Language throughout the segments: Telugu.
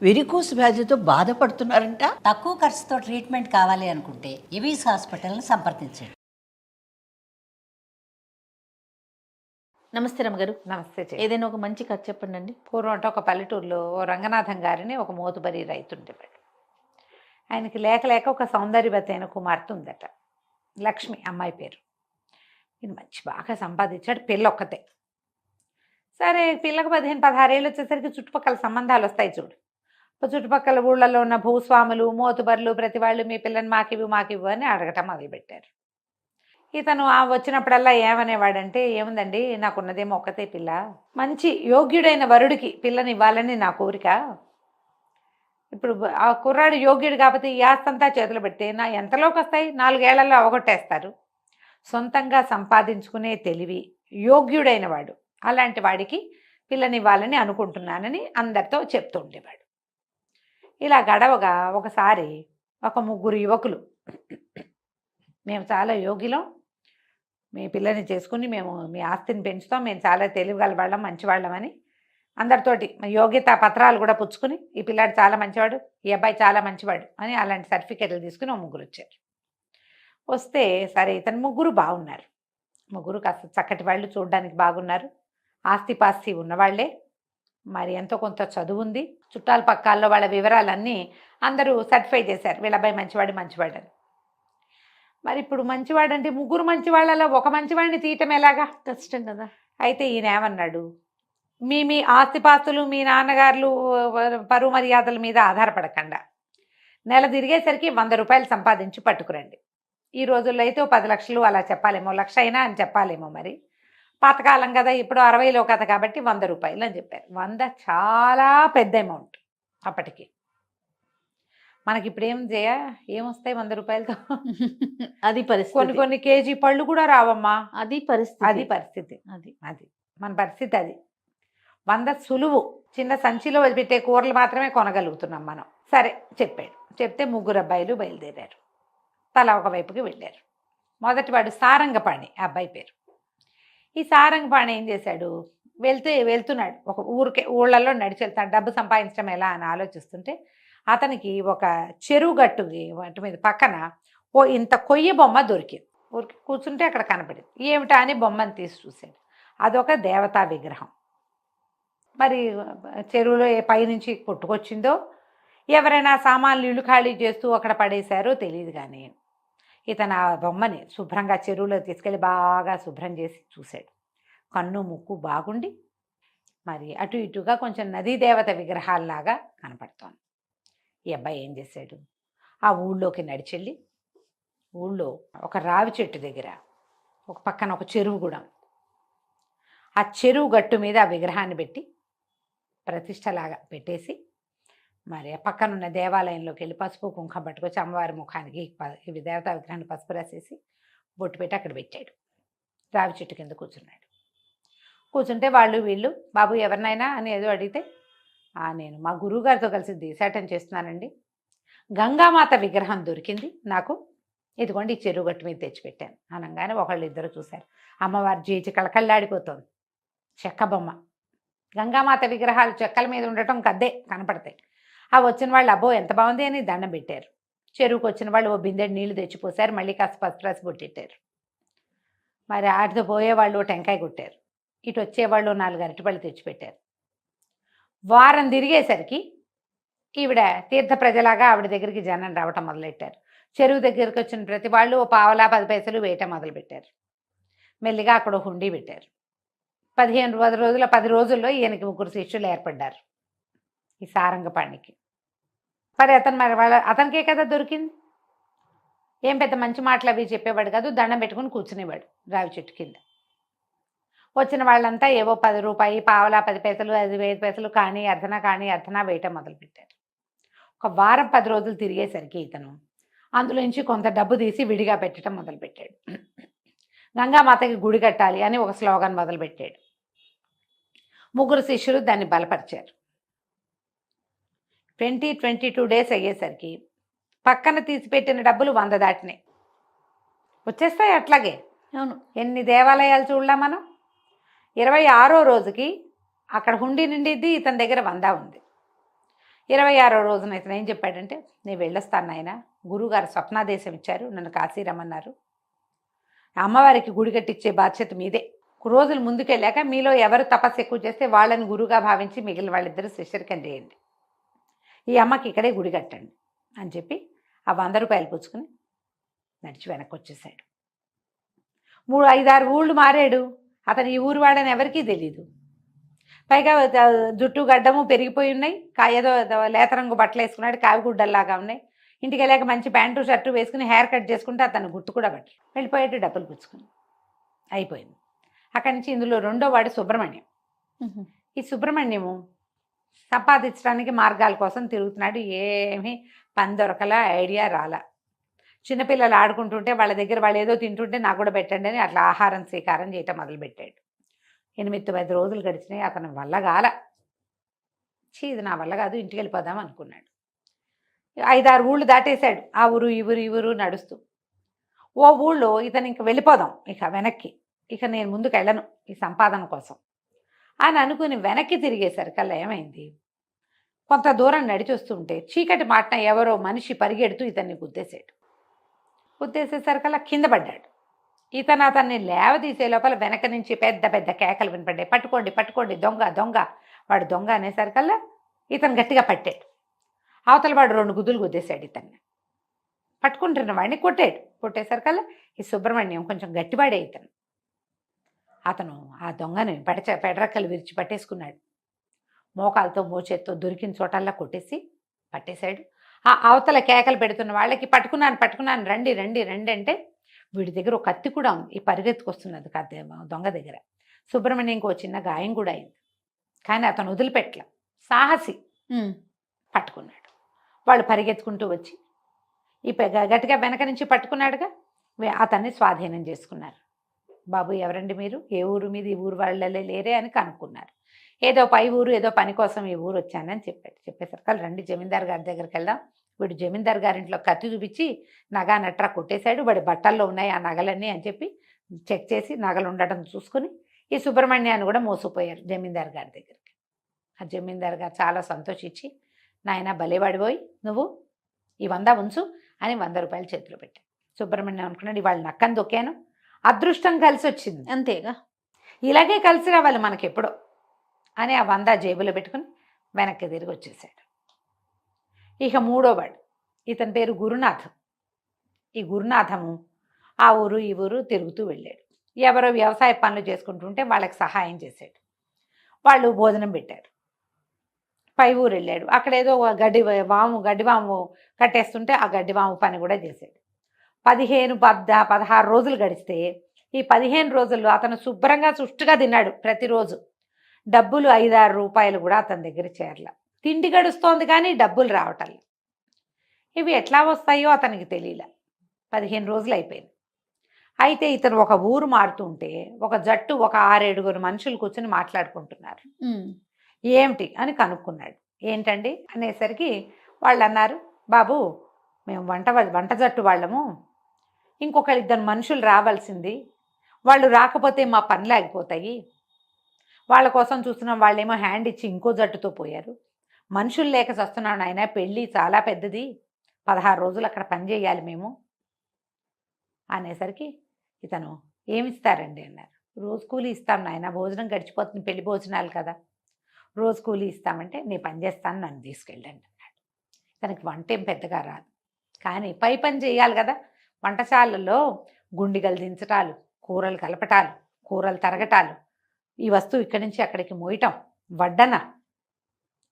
వెరికోస్ వ్యాధితో బాధపడుతున్నారంట. తక్కువ ఖర్చుతో ట్రీట్మెంట్ కావాలి అనుకుంటే ఎవిస్ హాస్పిటల్ని సంప్రదించండి. నమస్తే రమ్మగారు. నమస్తే చెయ్యి. ఏదైనా ఒక మంచి కథ చెప్పండి అండి. పూర్వం అంటే ఒక పల్లెటూరులో ఓ రంగనాథం గారిని ఒక మోతుబరి రైతు ఉండేవాడు. ఆయనకి లేక లేక ఒక సౌందర్యవతి అయిన కుమార్తె ఉందట, లక్ష్మి అమ్మాయి పేరు. ఈయన మంచి బాగా సంపాదించాడు, పిల్ల ఒక్కతే. సరే పిల్లకి 15-16 ఏళ్ళు వచ్చేసరికి చుట్టుపక్కల సంబంధాలు వస్తాయి చూడు. చుట్టుపక్కల ఊళ్ళల్లో ఉన్న భూస్వాములు, మోతుబర్లు ప్రతి వాళ్ళు మీ పిల్లని మాకివ్వు అని అడగటం మొదలుపెట్టారు. ఇతను వచ్చినప్పుడల్లా ఏమనేవాడంటే, ఏముందండి నాకున్నదేమో ఒక్కతే పిల్ల, మంచి యోగ్యుడైన వరుడికి పిల్లని ఇవ్వాలని నా కోరిక. ఇప్పుడు ఆ కుర్రాడు యోగ్యుడు కాకపోతే ఈ ఆస్తంతా చేతులు పెడితే నా ఎంతలోకి వస్తాయి, 4 ఏళ్లలో అవగొట్టేస్తారు. సొంతంగా సంపాదించుకునే తెలివి, యోగ్యుడైన వాడు, అలాంటి వాడికి పిల్లనివ్వాలని అనుకుంటున్నానని అందరితో చెప్తూ ఉండేవాడు. ఇలా గడవగా ఒకసారి ఒక 3 యువకులు, మేము చాలా యోగ్యులం, మీ పిల్లని చేసుకుని మేము మీ ఆస్తిని పెంచుతాం, మేము చాలా తెలివిగలవాళ్ళం, మంచివాళ్ళం అని అందరితోటి యోగ్యతా పత్రాలు కూడా పుచ్చుకుని, ఈ పిల్లాడు చాలా మంచివాడు, ఈ అబ్బాయి చాలా మంచివాడు అని అలాంటి సర్టిఫికెట్లు తీసుకుని 3 వచ్చారు. వస్తే సరే ఇతను 3 బాగున్నారు, 3 కాస్త చక్కటి వాళ్ళు, చూడడానికి బాగున్నారు, ఆస్తిపాస్తి ఉన్నవాళ్లే, మరి ఎంతో కొంత చదువు ఉంది, చుట్టాల పక్కాల్లో వాళ్ళ వివరాలన్నీ అందరూ సర్టిఫై చేశారు, వీళ్ళ అబ్బాయి మంచివాడు అని. మరి ఇప్పుడు మంచివాడంటే 3 మంచివాళ్ళలో ఒక మంచివాడిని తీయటం ఎలాగా, కష్టం కదా. అయితే ఈయన ఏమన్నాడు, మీ ఆస్తిపాస్తులు మీ నాన్నగారులు పరువు మర్యాదల మీద ఆధారపడకుండా నెల తిరిగేసరికి 100 రూపాయలు సంపాదించి పట్టుకురండి. ఈ రోజుల్లో అయితే 10 లక్షలు అలా చెప్పాలేమో, 1,00,000 అయినా అని చెప్పాలేమో, మరి పాతకాలం కదా, ఇప్పుడు 60లో కథ కాబట్టి 100 రూపాయలు అని చెప్పారు. 100 చాలా పెద్ద అమౌంట్ అప్పటికి. మనకి ఇప్పుడు ఏమొస్తాయి 100 రూపాయలతో? అది పరిస్థితి. కొన్ని కేజీ పళ్ళు కూడా రావమ్మా. అది పరిస్థితి. అది మన పరిస్థితి. అది 100 సులువు, చిన్న సంచిలో పెట్టే కూరలు మాత్రమే కొనగలుగుతున్నాం మనం. సరే చెప్పాడు. చెప్తే 3 అబ్బాయిలు బయలుదేరారు, తలా ఒకవైపుకి వెళ్ళారు. మొదటివాడు సారంగపాణి, ఆ అబ్బాయి పేరు. ఈ సారంగపాణి ఏం చేశాడు, వెళ్తున్నాడు ఒక ఊళ్ళల్లో నడిచి వెళ్తాడు, డబ్బు సంపాదించడం ఎలా అని ఆలోచిస్తుంటే అతనికి ఒక చెరువు గట్టుకి వాటి మీద పక్కన ఓ ఇంత కొయ్య బొమ్మ దొరికింది. ఊరికి కూర్చుంటే అక్కడ కనపడింది. ఏమిటా అని బొమ్మను తీసి చూశాడు. అదొక దేవతా విగ్రహం. మరి చెరువులో పైనుంచి కొట్టుకొచ్చిందో, ఎవరైనా సామాన్లు ఇల్లు ఖాళీ చేస్తూ అక్కడ పడేశారో తెలియదు. కానీ ఇతను ఆ బొమ్మని శుభ్రంగా చెరువులో తీసుకెళ్ళి బాగా శుభ్రం చేసి చూశాడు. కన్ను ముక్కు బాగుండి మరి అటు ఇటుగా కొంచెం నదీ దేవత విగ్రహాల్లాగా కనపడుతోంది. ఈ అబ్బాయి ఏం చేశాడు, ఆ ఊళ్ళోకి నడిచెళ్ళి ఊళ్ళో ఒక రావి చెట్టు దగ్గర ఒక పక్కన ఒక చెరువు కూడా, ఆ చెరువు గట్టు మీద ఆ విగ్రహాన్ని పెట్టి ప్రతిష్టలాగా పెట్టేసి మరి ఆ పక్కనున్న దేవాలయంలోకి వెళ్ళి పసుపు కుంకుమ పట్టుకొచ్చి అమ్మవారి ముఖానికి ఇవి దేవతా విగ్రహాన్ని పసుపు రాసేసి బొట్టు పెట్టి అక్కడ పెట్టాడు. రావి చెట్టు కింద కూర్చున్నాడు. కూర్చుంటే వీళ్ళు బాబు ఎవరినైనా అని ఏదో అడిగితే, నేను మా గురువుగారితో కలిసి దేశాటం చేస్తున్నానండి, గంగామాత విగ్రహం దొరికింది నాకు, ఇదిగోండి ఈ చెరువు గట్టు మీద తెచ్చిపెట్టాను అనగానే ఒకళ్ళు చూశారు. అమ్మవారి జీచి కళకళ్ళాడిపోతుంది. చెక్క బొమ్మ, గంగామాత విగ్రహాలు చెక్కల మీద ఉండటం కద్దే కనపడతాయి. ఆ వచ్చిన వాళ్ళు అబ్బో ఎంత బాగుంది అని దండం పెట్టారు. చెరువుకు వచ్చిన వాళ్ళు ఓ బిందెడు నీళ్లు తెచ్చిపోసారు, మళ్ళీ కాస్త పసుపు రాసి బొట్టెట్టారు. మరి ఆటితో పోయేవాళ్ళు టెంకాయ కొట్టారు, ఇటు వచ్చేవాళ్ళు 4 అరటిపళ్ళు తెచ్చిపెట్టారు. వారం తిరిగేసరికి ఈవిడ తీర్థ ప్రజలాగా ఆవిడ దగ్గరికి జనం రావటం మొదలెట్టారు. చెరువు దగ్గరికి వచ్చిన ప్రతి వాళ్ళు ఓ పావలా 10 పైసలు వేయటం మొదలుపెట్టారు. మెల్లిగా అక్కడ హుండీ పెట్టారు. 10 రోజుల్లో ఈయనకి 3 శిష్యులు ఏర్పడ్డారు, ఈ సారంగపాణికి. మరి అతనికే కదా దొరికింది, ఏం పెద్ద మంచి మాటలు అవి చెప్పేవాడు కాదు, దండం పెట్టుకుని కూర్చునేవాడు రావి చెట్టు కింద. వచ్చిన వాళ్ళంతా ఏవో 10 రూపాయి, పావలా 10 పైసలు, 5 పైసలు కానీ అర్ధనా వేయటం మొదలుపెట్టారు. ఒక వారం 10 రోజులు తిరిగేసరికి ఇతను అందులోంచి కొంత డబ్బు తీసి విడిగా పెట్టడం మొదలుపెట్టాడు. గంగామాతకి గుడి కట్టాలి అని ఒక స్లోగన్ మొదలుపెట్టాడు. 3 శిష్యులు దాన్ని బలపరిచారు. 22 డేస్ అయ్యేసరికి పక్కన తీసిపెట్టిన డబ్బులు 100 దాటినాయి. వచ్చేస్తాయి అట్లాగే. అవును, ఎన్ని దేవాలయాలు చూడలా మనం. 26వ రోజుకి అక్కడ హుండీ నిండిద్ది, ఇతని దగ్గర 100 ఉంది. 26వ రోజున ఇతను ఏం చెప్పాడంటే, నేను వెళ్ళొస్తాను నాయన, గురువుగారు స్వప్నాదేశం ఇచ్చారు, నన్ను కాశీ రమ్మన్నారు, అమ్మవారికి గుడి కట్టించే బాధ్యత మీదే. రోజులు ముందుకెళ్ళాక మీలో ఎవరు తపస్సు ఎక్కువ చేస్తే వాళ్ళని గురువుగా భావించి మిగిలిన వాళ్ళిద్దరూ శిష్యరికం చేయండి, ఈ అమ్మకి ఇక్కడే గుడి కట్టండి అని చెప్పి ఆ 100 రూపాయలు పుచ్చుకుని నడిచి వెనక్కి వచ్చేసాడు. 5-6 ఊళ్ళు మారాడు. అతను ఈ ఊరు వాడని ఎవరికీ తెలీదు. పైగా జుట్టు గడ్డము పెరిగిపోయి ఉన్నాయి, ఏదో లేత రంగు బట్టలు వేసుకున్నాడు, కావిగుడ్డల్లాగా ఉన్నాయి. ఇంటికి వెళ్ళాక మంచి ప్యాంటు షర్టు వేసుకుని హెయిర్ కట్ చేసుకుంటే అతను గుర్తు కూడా పట్టి వెళ్ళిపోయాడు, డబ్బులు పుచ్చుకుని. అయిపోయింది. అక్కడి నుంచి ఇందులో రెండో వాడు సుబ్రహ్మణ్యం. ఈ సుబ్రహ్మణ్యము సంపాదించడానికి మార్గాల కోసం తిరుగుతున్నాడు. ఏమీ పని దొరకలా, ఐడియా రాలా. చిన్నపిల్లలు ఆడుకుంటుంటే వాళ్ళ దగ్గర వాళ్ళు ఏదో తింటుంటే నాకు కూడా పెట్టండి అని అట్లా ఆహారం స్వీకారం చేయటం మొదలుపెట్టాడు. 8-10 రోజులు గడిచినాయి. అతని వల్ల కాల. ఇది నా వల్ల కాదు, ఇంటికి వెళ్ళిపోదాం అనుకున్నాడు. 5-6 ఊళ్ళు దాటేశాడు. ఆ ఊరు ఈ ఊరు ఈ ఊరు నడుస్తూ ఓ ఊళ్ళో ఇతను ఇంక వెళ్ళిపోదాం ఇక వెనక్కి, ఇక నేను ముందుకు వెళ్ళను ఈ సంపాదన కోసం అని అనుకుని వెనక్కి తిరిగేసరికల్లా ఏమైంది, కొంత దూరం నడిచి వస్తుంటే చీకటి మాటన ఎవరో మనిషి పరిగెడుతూ ఇతన్ని గుద్దేశాడు. గుద్దేసేసరికల్లా కింద పడ్డాడు. ఇతను అతన్ని లేవదీసే లోపల వెనక నుంచి పెద్ద పెద్ద కేకలు వినపడ్డాయి, పట్టుకోండి పట్టుకోండి, దొంగ దొంగ. వాడు దొంగ అనేసరికల్లా ఇతను గట్టిగా పట్టాడు. అవతల వాడు 2 గుద్దులు గుద్దేశాడు ఇతన్ని. పట్టుకుంటున్న వాడిని కొట్టాడు. కొట్టేసరికల్లా ఈ సుబ్రహ్మణ్యం కొంచెం గట్టివాడే ఇతను. అతను ఆ దొంగని పెడరక్కలు విరిచి పట్టేసుకున్నాడు. మోకాలతో మోచేత్తో దొరికిన చోటల్లా కొట్టేసి పట్టేశాడు. ఆ అవతల కేకలు పెడుతున్న వాళ్ళకి పట్టుకున్నాను రండి రండి రండి అంటే వీడి దగ్గర ఒక కత్తి కూడా ఉంది. ఈ పరిగెత్తుకొస్తున్నది కత్తి దొంగ దగ్గర. సుబ్రహ్మణ్యంకి ఒక చిన్న గాయం కూడా అయింది. కానీ అతను వదిలిపెట్టల, సాహసి. పట్టుకున్నాడు. వాళ్ళు పరిగెత్తుకుంటూ వచ్చి ఈ గట్టిగా వెనక నుంచి పట్టుకున్నాడుగా, అతన్ని స్వాధీనం చేసుకున్నారు. బాబు ఎవరండి మీరు, ఏ ఊరు మీద, ఈ ఊరు వాళ్ళే లేరే అని కనుక్కున్నారు. ఏదో పై ఊరు, ఏదో పని కోసం ఈ ఊరు వచ్చానని చెప్పాడు. చెప్పేసరికి రండి జమీందార్ గారి దగ్గరికి వెళ్దాం. వీడు జమీందార్ గారింట్లో కత్తి చూపించి నగా నట్రా కొట్టేశాడు, వాడి బట్టల్లో ఉన్నాయి ఆ నగలన్నీ అని చెప్పి చెక్ చేసి నగలు ఉండటం చూసుకుని ఈ సుబ్రహ్మణ్యాన్ని కూడా మోసపోయారు జమీందార్ గారి దగ్గరికి. ఆ జమీందార్ గారు చాలా సంతోషించి, నాయన భలేవాడిపోయి నువ్వు ఈ 100 ఉంచు అని 100 రూపాయలు చేతిలో పెట్టాడు. సుబ్రహ్మణ్యం అనుకున్నాడు, ఇవాళ నక్కని దొక్కాను, అదృష్టం కలిసి వచ్చింది, అంతేగా, ఇలాగే కలిసి రావాలి మనకెప్పుడో అని ఆ 100 జేబులో పెట్టుకుని వెనక్కి తిరిగి వచ్చేసాడు. ఇక మూడోవాడు, ఇతని పేరు గురునాథం. ఈ గురునాథము ఆ ఊరు ఈ ఊరు తిరుగుతూ వెళ్ళాడు. ఎవరో వ్యవసాయ పనులు చేసుకుంటుంటే వాళ్ళకి సహాయం చేశాడు. వాళ్ళు భోజనం పెట్టారు. పై ఊరు వెళ్ళాడు. అక్కడ ఏదో గడ్డివాము కట్టేస్తుంటే ఆ గడ్డివాము పని కూడా చేశాడు. 16 రోజులు గడిస్తే ఈ 15 రోజుల్లో అతను శుభ్రంగా సుష్టుగా తిన్నాడు ప్రతిరోజు. డబ్బులు 5-6 రూపాయలు కూడా అతని దగ్గర చేరల. తిండి గడుస్తోంది కానీ డబ్బులు రావటం. ఇవి ఎట్లా వస్తాయో అతనికి తెలియలే. 15 రోజులు అయిపోయింది. అయితే ఇతను ఒక ఊరు మారుతుంటే ఒక జట్టు ఒక 6-7 మనుషులు కూర్చొని మాట్లాడుకుంటున్నారు. ఏమిటి అని కనుక్కున్నాడు. ఏంటండి అనేసరికి వాళ్ళు అన్నారు, బాబు మేము వంట జట్టు వాళ్ళము, ఇంకొక 2 మనుషులు రావాల్సింది, వాళ్ళు రాకపోతే మా పనులు ఆగిపోతాయి, వాళ్ళ కోసం చూస్తున్నాం, వాళ్ళేమో హ్యాండ్ ఇచ్చి ఇంకో జట్టుతో పోయారు, మనుషులు లేక చస్తున్నాను ఆయన, పెళ్ళి చాలా పెద్దది, 16 రోజులు అక్కడ పని చేయాలి మేము అనేసరికి ఇతను ఏమిస్తారండి అన్నారు. రోజు కూలీ ఇస్తాం నాయన, భోజనం గడిచిపోతుంది, పెళ్లి భోజనాలు కదా, రోజు కూలీ ఇస్తామంటే నేను పని చేస్తాను, నన్ను తీసుకెళ్ళండి అన్నాడు. తనకి వంట ఏం పెద్దగా రాదు, కానీ పై పని చేయాలి కదా. వంటశాలలో గుండిగలు దించటాలు, కూరలు కలపటాలు, కూరలు తరగటాలు, ఈ వస్తువు ఇక్కడి నుంచి అక్కడికి మోయటం,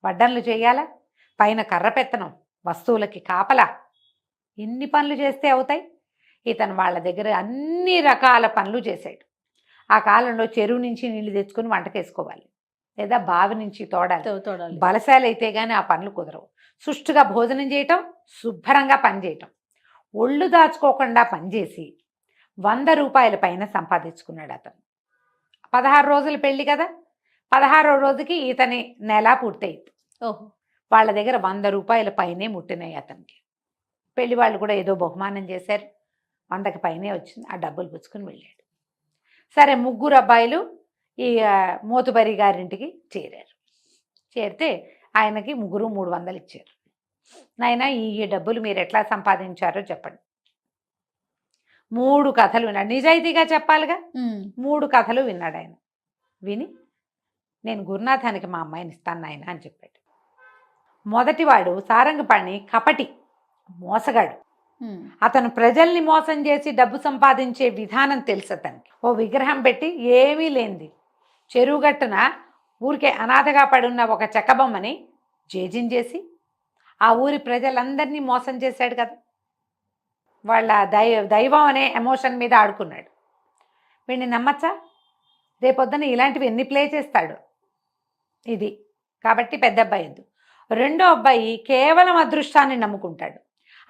వడ్డనలు చేయాలా, పైన కర్ర పెత్తనం, వస్తువులకి కాపలా, ఇన్ని పనులు చేస్తే అవుతాయి. ఇతను వాళ్ళ దగ్గర అన్ని రకాల పనులు చేశాడు. ఆ కాలంలో చెరువు నుంచి నీళ్లు తెచ్చుకొని వంటకేసుకోవాలి, లేదా బావి నుంచి తోడాలి. బలశాలు అయితే కానీ ఆ పనులు కుదరవు. సుష్టుగా భోజనం చేయటం, శుభ్రంగా పని చేయటం, ఒళ్ళు దాచుకోకుండా పనిచేసి 100 రూపాయల పైన సంపాదించుకున్నాడు అతను. 16 రోజులు పెళ్ళి కదా, 16వ రోజుకి ఇతని నెల పూర్తయింది. వాళ్ళ దగ్గర 100 రూపాయల పైనే ముట్టినాయి అతనికి. పెళ్లి వాళ్ళు కూడా ఏదో బహుమానం చేశారు, 100కి పైనే వచ్చింది. ఆ డబ్బులు పుచ్చుకొని వెళ్ళాడు. సరే, 3 అబ్బాయిలు ఈ మోతుబరి గారింటికి చేరారు. చేరితే ఆయనకి ముగ్గురు 300 ఇచ్చారు. నాయనా ఈ డబ్బులు మీరు ఎట్లా సంపాదించారో చెప్పండి. 3 కథలు విన్నాడు. నిజాయితీగా చెప్పాలిగా. 3 కథలు విన్నాడు ఆయన. విని నేను గురునాథానికి మా అమ్మాయిని ఇస్తాను నాయన అని చెప్పాడు. మొదటివాడు సారంగపాణి కపటి, మోసగాడు. అతను ప్రజల్ని మోసం చేసి డబ్బు సంపాదించే విధానం తెలుసు అతనికి. ఓ విగ్రహం పెట్టి ఏమీ లేనిది చెరువుగట్టున ఊరికే అనాథగా పడున్న ఒక చెక్కబొమ్మని జేజించేసి ఆ ఊరి ప్రజలందరినీ మోసం చేశాడు కదా. వాళ్ళ దైవం అనే ఎమోషన్ మీద ఆడుకున్నాడు. వీడిని నమ్మచ్చా? రేపొద్దున ఇలాంటివి ఎన్ని ప్లే చేస్తాడు. ఇది కాబట్టి పెద్ద అబ్బాయి వద్దు. రెండో అబ్బాయి కేవలం అదృష్టాన్ని నమ్ముకుంటాడు.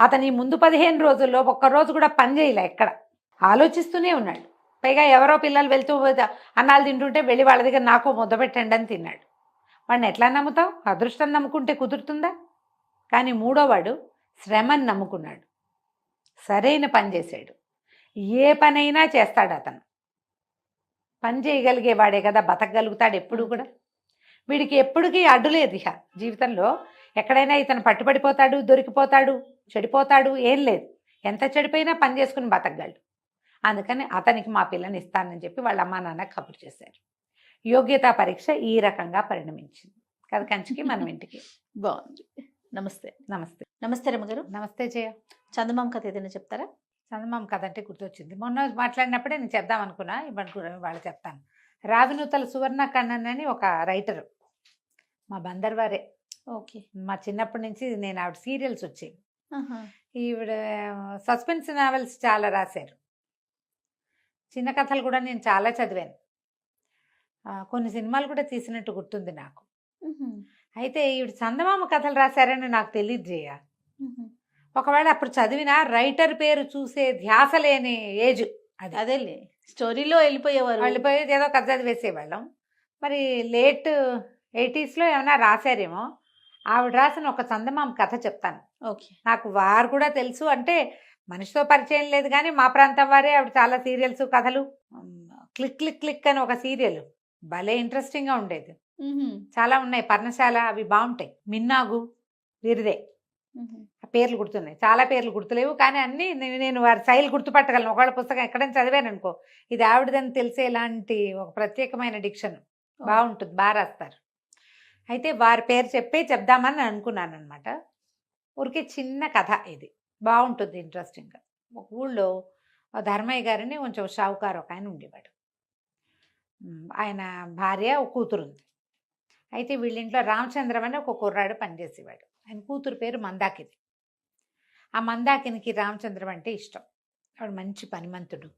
అతని ముందు 15 రోజుల్లో ఒక్కరోజు కూడా పని చేయలే, ఎక్కడ ఆలోచిస్తూనే ఉన్నాడు. పైగా ఎవరో పిల్లలు వెళ్తూ అన్నాలు తింటుంటే వెళ్ళి వాళ్ళ దగ్గర నాకు ముద్ద పెట్టండి అని తిన్నాడు. వాడిని ఎట్లా నమ్ముతావు? అదృష్టం నమ్ముకుంటే కుదురుతుందా? కానీ మూడోవాడు శ్రమని నమ్ముకున్నాడు. సరైన పని చేశాడు. ఏ పనైనా చేస్తాడు అతను. పని చేయగలిగేవాడే కదా బతకగలుగుతాడు ఎప్పుడు కూడా. వీడికి ఎప్పటికీ అడ్డులేదు ఇక జీవితంలో. ఎక్కడైనా ఇతను పట్టుబడిపోతాడు, దొరికిపోతాడు, చెడిపోతాడు, ఏం లేదు. ఎంత చెడిపోయినా పని చేసుకుని బతకగలడు. అందుకని అతనికి మా పిల్లని ఇస్తానని చెప్పి వాళ్ళ అమ్మా నాన్న కబురు చేశారు. యోగ్యతా పరీక్ష ఈ రకంగా పరిణమించింది కదా కంచికి మనం ఇంటికి. బాగుంది. నమస్తే. నమస్తే. నమస్తే రమ్మగారు. నమస్తే జయ. చందమామ కథ ఏదైనా చెప్తారా? చందమామ కథ అంటే గుర్తొచ్చింది. మొన్న మాట్లాడినప్పుడే నేను చెప్దాం అనుకున్నా, ఇప్పుడు వాళ్ళు చెప్తాను. రావినూతల సువర్ణ కన్నన్ అని ఒక రైటరు, మా బందర్వారే. ఓకే. మా చిన్నప్పటి నుంచి నేను ఆవిడ సీరియల్స్ వచ్చేవి. ఈవిడ సస్పెన్స్ నావెల్స్ చాలా రాశారు. చిన్న కథలు కూడా నేను చాలా చదివాను. కొన్ని సినిమాలు కూడా తీసినట్టు గుర్తుంది నాకు. అయితే ఈవిడ చందమామ కథలు రాశారని నాకు తెలియదు జయ. ఒకవేళ అప్పుడు చదివిన రైటర్ పేరు చూసే ధ్యాస లేని ఏజ్ అది. అదేలే, స్టోరీలో వెళ్ళిపోయేవారు. వెళ్ళిపోయేది ఏదో కథ చదివేసేవాళ్ళం. మరి లేట్ 80sలో ఏమైనా రాశారేమో. ఆవిడ రాసిన ఒక చందమామ కథ చెప్తాను. ఓకే. నాకు వారు కూడా తెలుసు, అంటే మనిషితో పరిచయం లేదు కానీ మా ప్రాంతం వారే. ఆవిడ చాలా సీరియల్స్ కథలు. క్లిక్ క్లిక్ క్లిక్ అని ఒక సీరియల్ భలే ఇంట్రెస్టింగ్గా ఉండేది. చాలా ఉన్నాయి. పర్ణశాల అవి బాగుంటాయి. మిన్నాగు వీరిదే. పేర్లు గుర్తున్నాయి, చాలా పేర్లు గుర్తులేవు కానీ అన్నీ నేను వారి శైలి గుర్తుపట్టగలను. ఒకవేళ పుస్తకం ఎక్కడైనా చదివాను అనుకో, ఇది ఆవిడదని తెలిసేలాంటి ఒక ప్రత్యేకమైన డిక్షన్ బాగుంటుంది, బాగా రాస్తారు. అయితే వారి పేరు చెప్దామని అనుకున్నాను అనమాట. ఊరికే చిన్న కథ ఇది, బాగుంటుంది ఇంట్రెస్టింగ్గా. ఒక ఊళ్ళో ధర్మయ్య గారిని కొంచెం షావుకారు ఒక ఆయన ఉండేవాడు. ఆయన భార్య ఒక కూతురు ఉంది. అయితే వీళ్ళింట్లో రామచంద్రం అని ఒక కుర్రాడు పనిచేసేవాడు. ఆయన కూతురు పేరు మందాకిని. ఆ మందాకినికి రామచంద్రం అంటే ఇష్టం. వాడు మంచి పనిమంతుడు.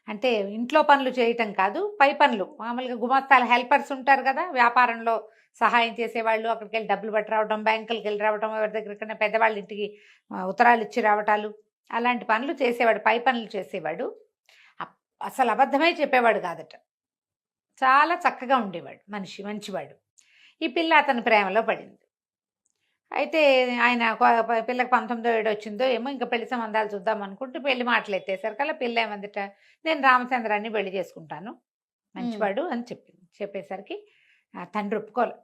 అంటే ఇంట్లో పనులు చేయటం కాదు, పై పనులు మామూలుగా గుమస్తాల హెల్పర్స్ ఉంటారు కదా, వ్యాపారంలో సహాయం చేసేవాళ్ళు. అక్కడికి వెళ్ళి డబ్బులు పట్టి రావడం, బ్యాంకులకి వెళ్ళి రావడం, ఎవరి దగ్గరికైనా పెద్దవాళ్ళ ఇంటికి ఉత్తరాలు ఇచ్చి రావటాలు, అలాంటి పనులు చేసేవాడు. పై పనులు చేసేవాడు. అసలు అబద్ధమే చెప్పేవాడు కాదట. చాలా చక్కగా ఉండేవాడు మనిషి, మంచివాడు. ఈ పిల్ల అతని ప్రేమలో పడింది. అయితే ఆయన పిల్లకి 19 ఏడు వచ్చిందో ఏమో, ఇంకా పెళ్లి సంబంధాలు చూద్దాం అనుకుంటూ పెళ్లి మాటలు ఎత్తేసరికల్లా పిల్ల ఏమందిట, నేను రామచంద్రాన్ని పెళ్లి చేసుకుంటాను, మంచివాడు అని చెప్పింది. చెప్పేసరికి తండ్రి ఒప్పుకోలే.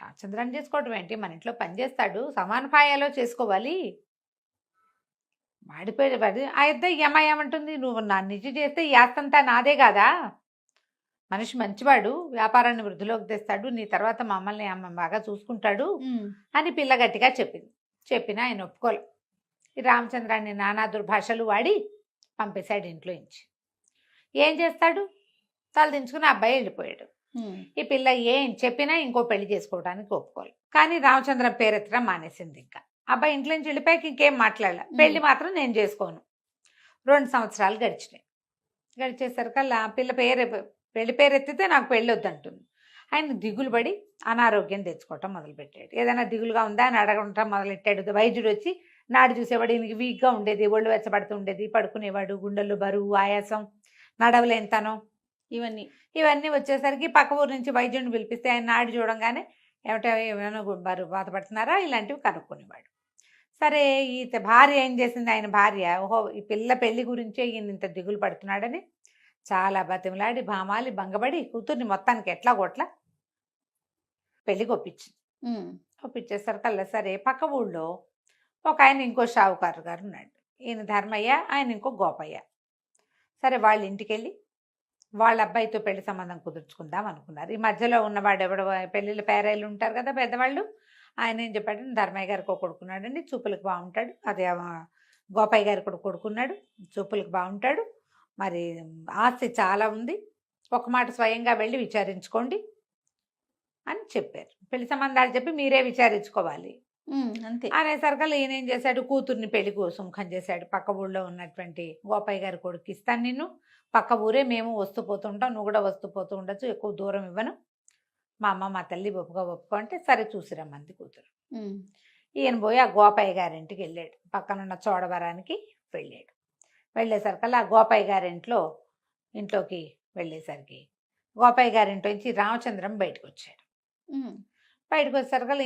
రామచంద్రాన్ని చేసుకోవడం ఏంటి, మన ఇంట్లో పనిచేస్తాడు, సమాన పాయాలో చేసుకోవాలి. వాడిపోయి అయితే ఈ అమ్మాయి ఏమంటుంది, నువ్వు నా నిజ చేస్తే ఈ ఆస్తంతా నాదే కాదా, మనిషి మంచివాడు, వ్యాపారాన్ని వృద్ధిలోకి తెస్తాడు, నీ తర్వాత మమ్మల్ని అమ్మ బాగా చూసుకుంటాడు అని పిల్ల గట్టిగా చెప్పింది. చెప్పినా ఆయన ఒప్పుకోలే. ఈ రామచంద్రాన్ని నానా దుర్భాషలు వాడి పంపేశాడు ఇంట్లో నుంచి. ఏం చేస్తాడు, తల దించుకుని అబ్బాయి వెళ్ళిపోయాడు. ఈ పిల్ల ఏం చెప్పినా ఇంకో పెళ్లి చేసుకోవడానికి ఒప్పుకోలే. కానీ రామచంద్రం పేరెత్తడం మానేసింది. ఇంకా అబ్బాయి ఇంట్లో నుంచి వెళ్ళిపోయాక ఇంకేం మాట్లాడలే. పెళ్లి మాత్రం నేను చేసుకోను. 2 సంవత్సరాలు గడిచినాయి. గడిచేసరికల్లా పిల్ల పెళ్లి పేరెత్తితే నాకు పెళ్ళి వద్దంటుంది. ఆయన దిగులు పడి అనారోగ్యం తెచ్చుకోవటం మొదలుపెట్టాడు. ఏదైనా దిగులుగా ఉందా అని అడగటం మొదలెట్టాడు. వైద్యుడు వచ్చి నాడు చూసేవాడు. ఈయనకి వీక్గా ఉండేది, ఒళ్ళు వెచ్చబడుతూ ఉండేది, పడుకునేవాడు, గుండెల్లో బరువు, ఆయాసం, నడవలేనితనం, ఇవన్నీ వచ్చేసరికి పక్క ఊరు నుంచి వైద్యుడిని పిలిపిస్తే ఆయన నాడు చూడంగానే ఏమైనా బరువు బాధపడుతున్నారా ఇలాంటివి కనుక్కునేవాడు. సరే ఈ భార్య ఏం చేసింది, ఆయన భార్య, ఓహో ఈ పిల్ల పెళ్లి గురించే ఈయన ఇంత దిగులు పడుతున్నాడని చాలా బతిమలాడి భామాలి భంగపడి కూతుర్ని మొత్తానికి ఎట్లా కొట్లా పెళ్లికి ఒప్పించింది. ఒప్పించేసరికల్లా సరే పక్క ఊళ్ళో ఒక ఆయన ఇంకో షావుకారు గారు ఉన్నాడు. ఈయన ధర్మయ్య, ఆయన ఇంకో గోపయ్య. సరే వాళ్ళ ఇంటికి వెళ్ళి వాళ్ళ అబ్బాయితో పెళ్లి సంబంధం కుదుర్చుకుందాం అనుకున్నారు. ఈ మధ్యలో ఉన్నవాడు ఎవడు పెళ్ళిళ్ళ పేరాయిలు ఉంటారు కదా పెద్దవాళ్ళు, ఆయన ఏం చెప్పాడు, ధర్మయ్య గారికి ఒక కొడుకున్నాడండి, చూపులకు బాగుంటాడు. అదే గోపయ్య గారికి కూడా కొడుకున్నాడు, చూపులకు బాగుంటాడు, మరి ఆస్తి చాలా ఉంది, ఒక మాట స్వయంగా వెళ్ళి విచారించుకోండి అని చెప్పారు. పెళ్లి సంబంధాలు చెప్పి మీరే విచారించుకోవాలి అంతే అనేసరికల్లా ఈయన ఏం చేశాడు, కూతుర్ని పెళ్లి సుముఖం చేశాడు. పక్క ఊళ్ళో ఉన్నటువంటి గోపయ్య గారి కొడుకు ఇస్తాను నిన్ను, పక్క ఊరే, మేము వస్తూ పోతుంటాం, నువ్వు కూడా వస్తూ పోతూ ఉండొచ్చు, ఎక్కువ దూరం ఇవ్వను, మా అమ్మ మా తల్లి ఒప్పుకో అంటే సరే చూసిరమ్మంది కూతురు. ఈయన పోయి ఆ గోపయ్య గారింటికి వెళ్ళాడు, పక్కనున్న చోడవరానికి వెళ్ళాడు. వెళ్ళేసరికల్లా ఆ గోపయ్య ఇంట్లోకి వెళ్ళేసరికి గోపయ్య గారింట్లో నుంచి రామచంద్రం బయటకు వచ్చాడు. బయటకు వచ్చేసరికల్లా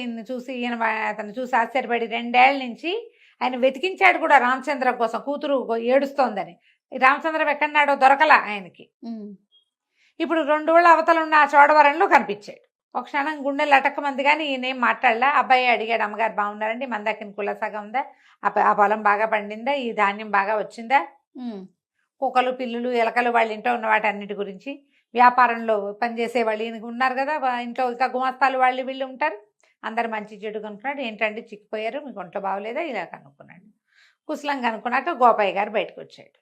అతను చూసి ఆశ్చర్యపడి 2 ఏళ్ల నుంచి ఆయన వెతికించాడు కూడా రామచంద్రం కోసం, కూతురు ఏడుస్తోందని. రామచంద్రం ఎక్కడన్నాడో దొరకలా ఆయనకి. ఇప్పుడు 2 ఊళ్ళ అవతల ఉన్న ఆ చోడవరంలో కనిపించాడు. ఒక క్షణం గుండెలు అటక్కమంది కానీ ఈయనేం మాట్లాడలా. అబ్బాయి అడిగాడు, అమ్మగారు బాగున్నారండి, మందాకిని కులసాగా ఉందా, ఆ పొలం బాగా పండిందా, ఈ ధాన్యం బాగా వచ్చిందా, కుక్కలు పిల్లులు ఎలకలు వాళ్ళ ఇంట్లో ఉన్న వాటి అన్నిటి గురించి, వ్యాపారంలో పనిచేసే వాళ్ళు ఈయనకు ఉన్నారు కదా ఇంట్లో, ఇంకా గుమస్తాలు వాళ్ళు వీళ్ళు ఉంటారు, అందరు మంచి చెడు కనుక్కున్నాడు. ఏంటంటే చిక్కిపోయారు, మీకు ఒంట్లో బాగోలేదా, ఇలా కనుక్కున్నాడు. కుశలం కనుక్కున్నాక గోపయ్య గారు బయటకు వచ్చాడు.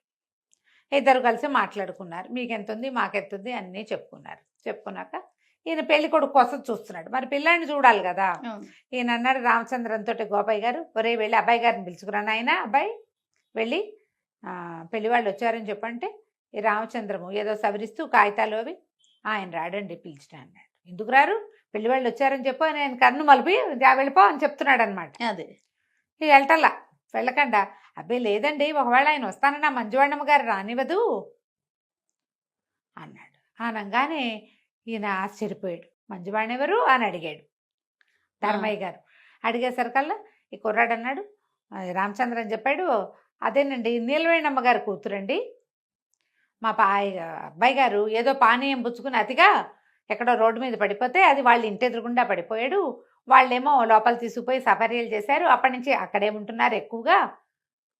ఇద్దరు కలిసి మాట్లాడుకున్నారు, మీకెంత ఉంది మాకెంత ఉంది అన్నీ చెప్పుకున్నాక ఈయన పెళ్లి కొడుకు కోసం చూస్తున్నాడు. మరి పిల్లాడిని చూడాలి కదా. ఈయన అన్నాడు రామచంద్రంతో గోపయ్య గారు, ఒరే వెళ్ళి అబ్బాయి గారిని పిలుచుకురాను, ఆయన అబ్బాయి వెళ్ళి పెళ్లి వాళ్ళు వచ్చారని చెప్పంటే ఈ రామచంద్రము ఏదో సవరిస్తూ కాగితాలు అవి, ఆయన రాడండి పిలిచినా అన్నాడు. ఎందుకు రారు, పెళ్లి వాళ్ళు వచ్చారని చెప్పు, ఆయన కన్ను మలిపి వెళ్ళిపో అని చెప్తున్నాడు అనమాట. అదే వెళ్ళటల్లా, వెళ్ళకుండా అబ్బాయి లేదండి, ఒకవేళ ఆయన వస్తానన్నా మంజువాణమ్మ గారు రానివ్వదు అన్నాడు. అనగానే ఈయన ఆశ్చర్యపోయాడు. మంజువాణి ఎవరు అని అడిగాడు ధర్మయ్య గారు. అడిగేసరికల్లా ఈ కుర్రాడు అన్నాడు, రామచంద్రన్ చెప్పాడు, అదేనండి నీలవేణమ్మ గారి కూతురండి, మా అబ్బాయి గారు ఏదో పానీయం పుచ్చుకుని అతిగా ఎక్కడో రోడ్డు మీద పడిపోతే అది వాళ్ళ ఇంటి ఎదురుగుండా పడిపోయాడు, వాళ్ళేమో లోపల తీసుకుపోయి సపర్యలు చేశారు, అప్పటి నుంచి అక్కడే ఉంటున్నారు ఎక్కువగా,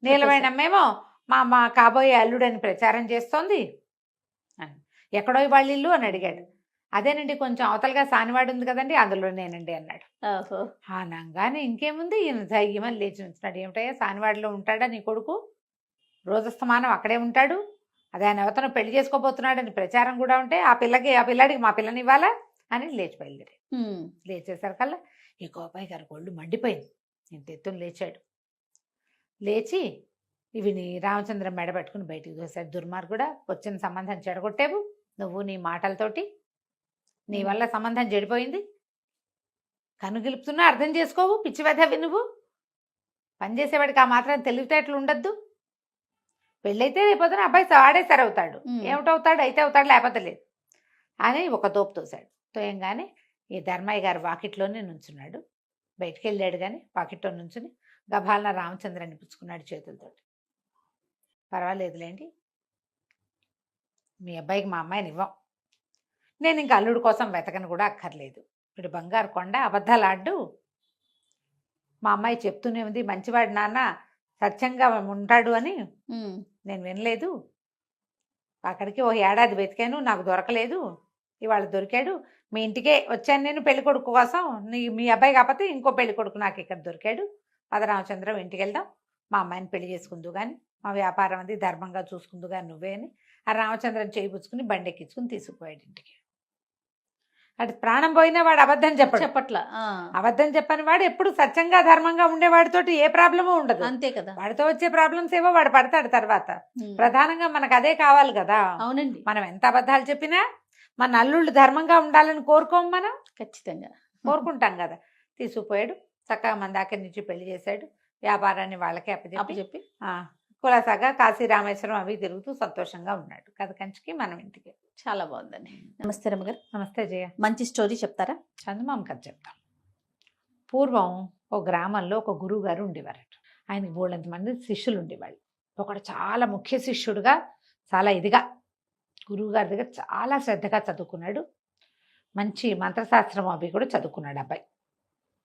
నీలవేణమ్మేమో మా కాబోయే అల్లుడని ప్రచారం చేస్తోంది అని. ఎక్కడో వాళ్ళ ఇల్లు అని అడిగాడు. అదేనండి కొంచెం అవతలగా సానివాడు ఉంది కదండి, అందులో నేనండి అన్నాడు. అనగానే ఇంకేముంది, ఈయన ధైర్యమని లేచి ఉంచున్నాడు. ఏమిటయ్యా సానివాడిలో ఉంటాడా నీ కొడుకు, రోజస్తమానం అక్కడే ఉంటాడు, అదే ఆయన ఎవతను పెళ్లి చేసుకోబోతున్నాడని ప్రచారం కూడా ఉంటే ఆ పిల్లాడికి మా పిల్లని ఇవ్వాలా అని లేచి బయలుదేరి. లేచేసరికల్లా ఈ గోపయ్య గారికి ఒళ్ళు మండిపోయింది. ఇంత ఎత్తున లేచాడు. లేచి ఇవి నీ రామచంద్రం మెడ పెట్టుకుని బయటికి చూశాడు. దుర్మార్గుడా, వచ్చిన సంబంధం చెడగొట్టావు నువ్వు నీ మాటలతోటి, నీ వల్ల సంబంధం చెడిపోయింది, కనుగిలుపుతున్నా అర్థం చేసుకోవు, పిచ్చివెధవి నువ్వు, పనిచేసేవాడికి ఆ మాత్రం తెలివితేటలు ఉండద్దు, పెళ్ళైతే రేపొద్దున అబ్బాయి వాడే సరవుతాడు, ఏమిటవుతాడు అయితే అవుతాడు లేకపోతే లేదు అని ఒక తోపు తోశాడు. తోయంగానే ఈ ధర్మయ్య గారు వాకిట్లోనే నుంచున్నాడు. బయటికి వెళ్ళాడు కానీ వాకిట్లో నుంచుని గభాలన రామచంద్రాన్ని పుచ్చుకున్నాడు చేతులతోటి. పర్వాలేదులేండి, మీ అబ్బాయికి మా అమ్మాయిని ఇవ్వం, నేను ఇంకా అల్లుడు కోసం వెతకను కూడా అక్కర్లేదు, వీడు బంగారు కొండ, అబద్ధాలు ఆడ్డు, మా అమ్మాయి చెప్తూనే ఉంది మంచివాడు నాన్న సత్యంగా ఉంటాడు అని, నేను వినలేదు, అక్కడికి ఓ ఏడాది వెతికాను నాకు దొరకలేదు, ఇవాళ దొరికాడు, మీ ఇంటికే వచ్చాను నేను పెళ్లి కొడుకు కోసం, మీ అబ్బాయి కాకపోతే ఇంకో పెళ్లి కొడుకు నాకు ఇక్కడ దొరికాడు, రామచంద్రం ఇంటికి వెళ్దాం, మా అమ్మాయిని పెళ్లి చేసుకుందు కానీ మా వ్యాపారం అది ధర్మంగా చూసుకుందు కానీ నువ్వే అని ఆ రామచంద్రం చేయిపుచ్చుకుని బండెక్కించుకుని తీసుకుపోయాడు ఇంటికి. అటు ప్రాణం పోయినా వాడు అబద్ధం చెప్పట్లా, అబద్ధం చెప్పని వాడు ఎప్పుడు సత్యంగా ధర్మంగా ఉండేవాడితోటి ఏ ప్రాబ్లము ఉండదు. అంతే కదా, వాడితో వచ్చే ప్రాబ్లమ్స్ ఏవో వాడు పడతాడు తర్వాత. ప్రధానంగా మనకు అదే కావాలి కదా. అవునండి, మనం ఎంత అబద్ధాలు చెప్పినా మన అల్లుళ్ళు ధర్మంగా ఉండాలని కోరుకోము, మనం ఖచ్చితంగా కోరుకుంటాం కదా. తీసుకుపోయాడు, చక్కగా మన దగ్గర నుంచి పెళ్లి చేశాడు, వ్యాపారాన్ని వాళ్ళకే అప్పచెప్పి కులాసాగా కాశీ రామేశ్వరం అవి తిరుగుతూ సంతోషంగా ఉన్నాడు. కథ కంచికి మనం ఇంటికి. చాలా బాగుందండి. నమస్తే రమ్మగారు. నమస్తే జయ. మంచి స్టోరీ చెప్తారా? చందమామ కథ చెప్తాం. పూర్వం ఒక గ్రామంలో ఒక గురువు గారు ఉండేవారట. ఆయనకి బోళ్ళంత మంది శిష్యులు ఉండేవాళ్ళు. ఒకడు చాలా ముఖ్య శిష్యుడుగా చాలా ఇదిగా గురువు గారి దగ్గర చాలా శ్రద్ధగా చదువుకున్నాడు. మంచి మంత్రశాస్త్రం అవి కూడా చదువుకున్నాడు అబ్బాయి.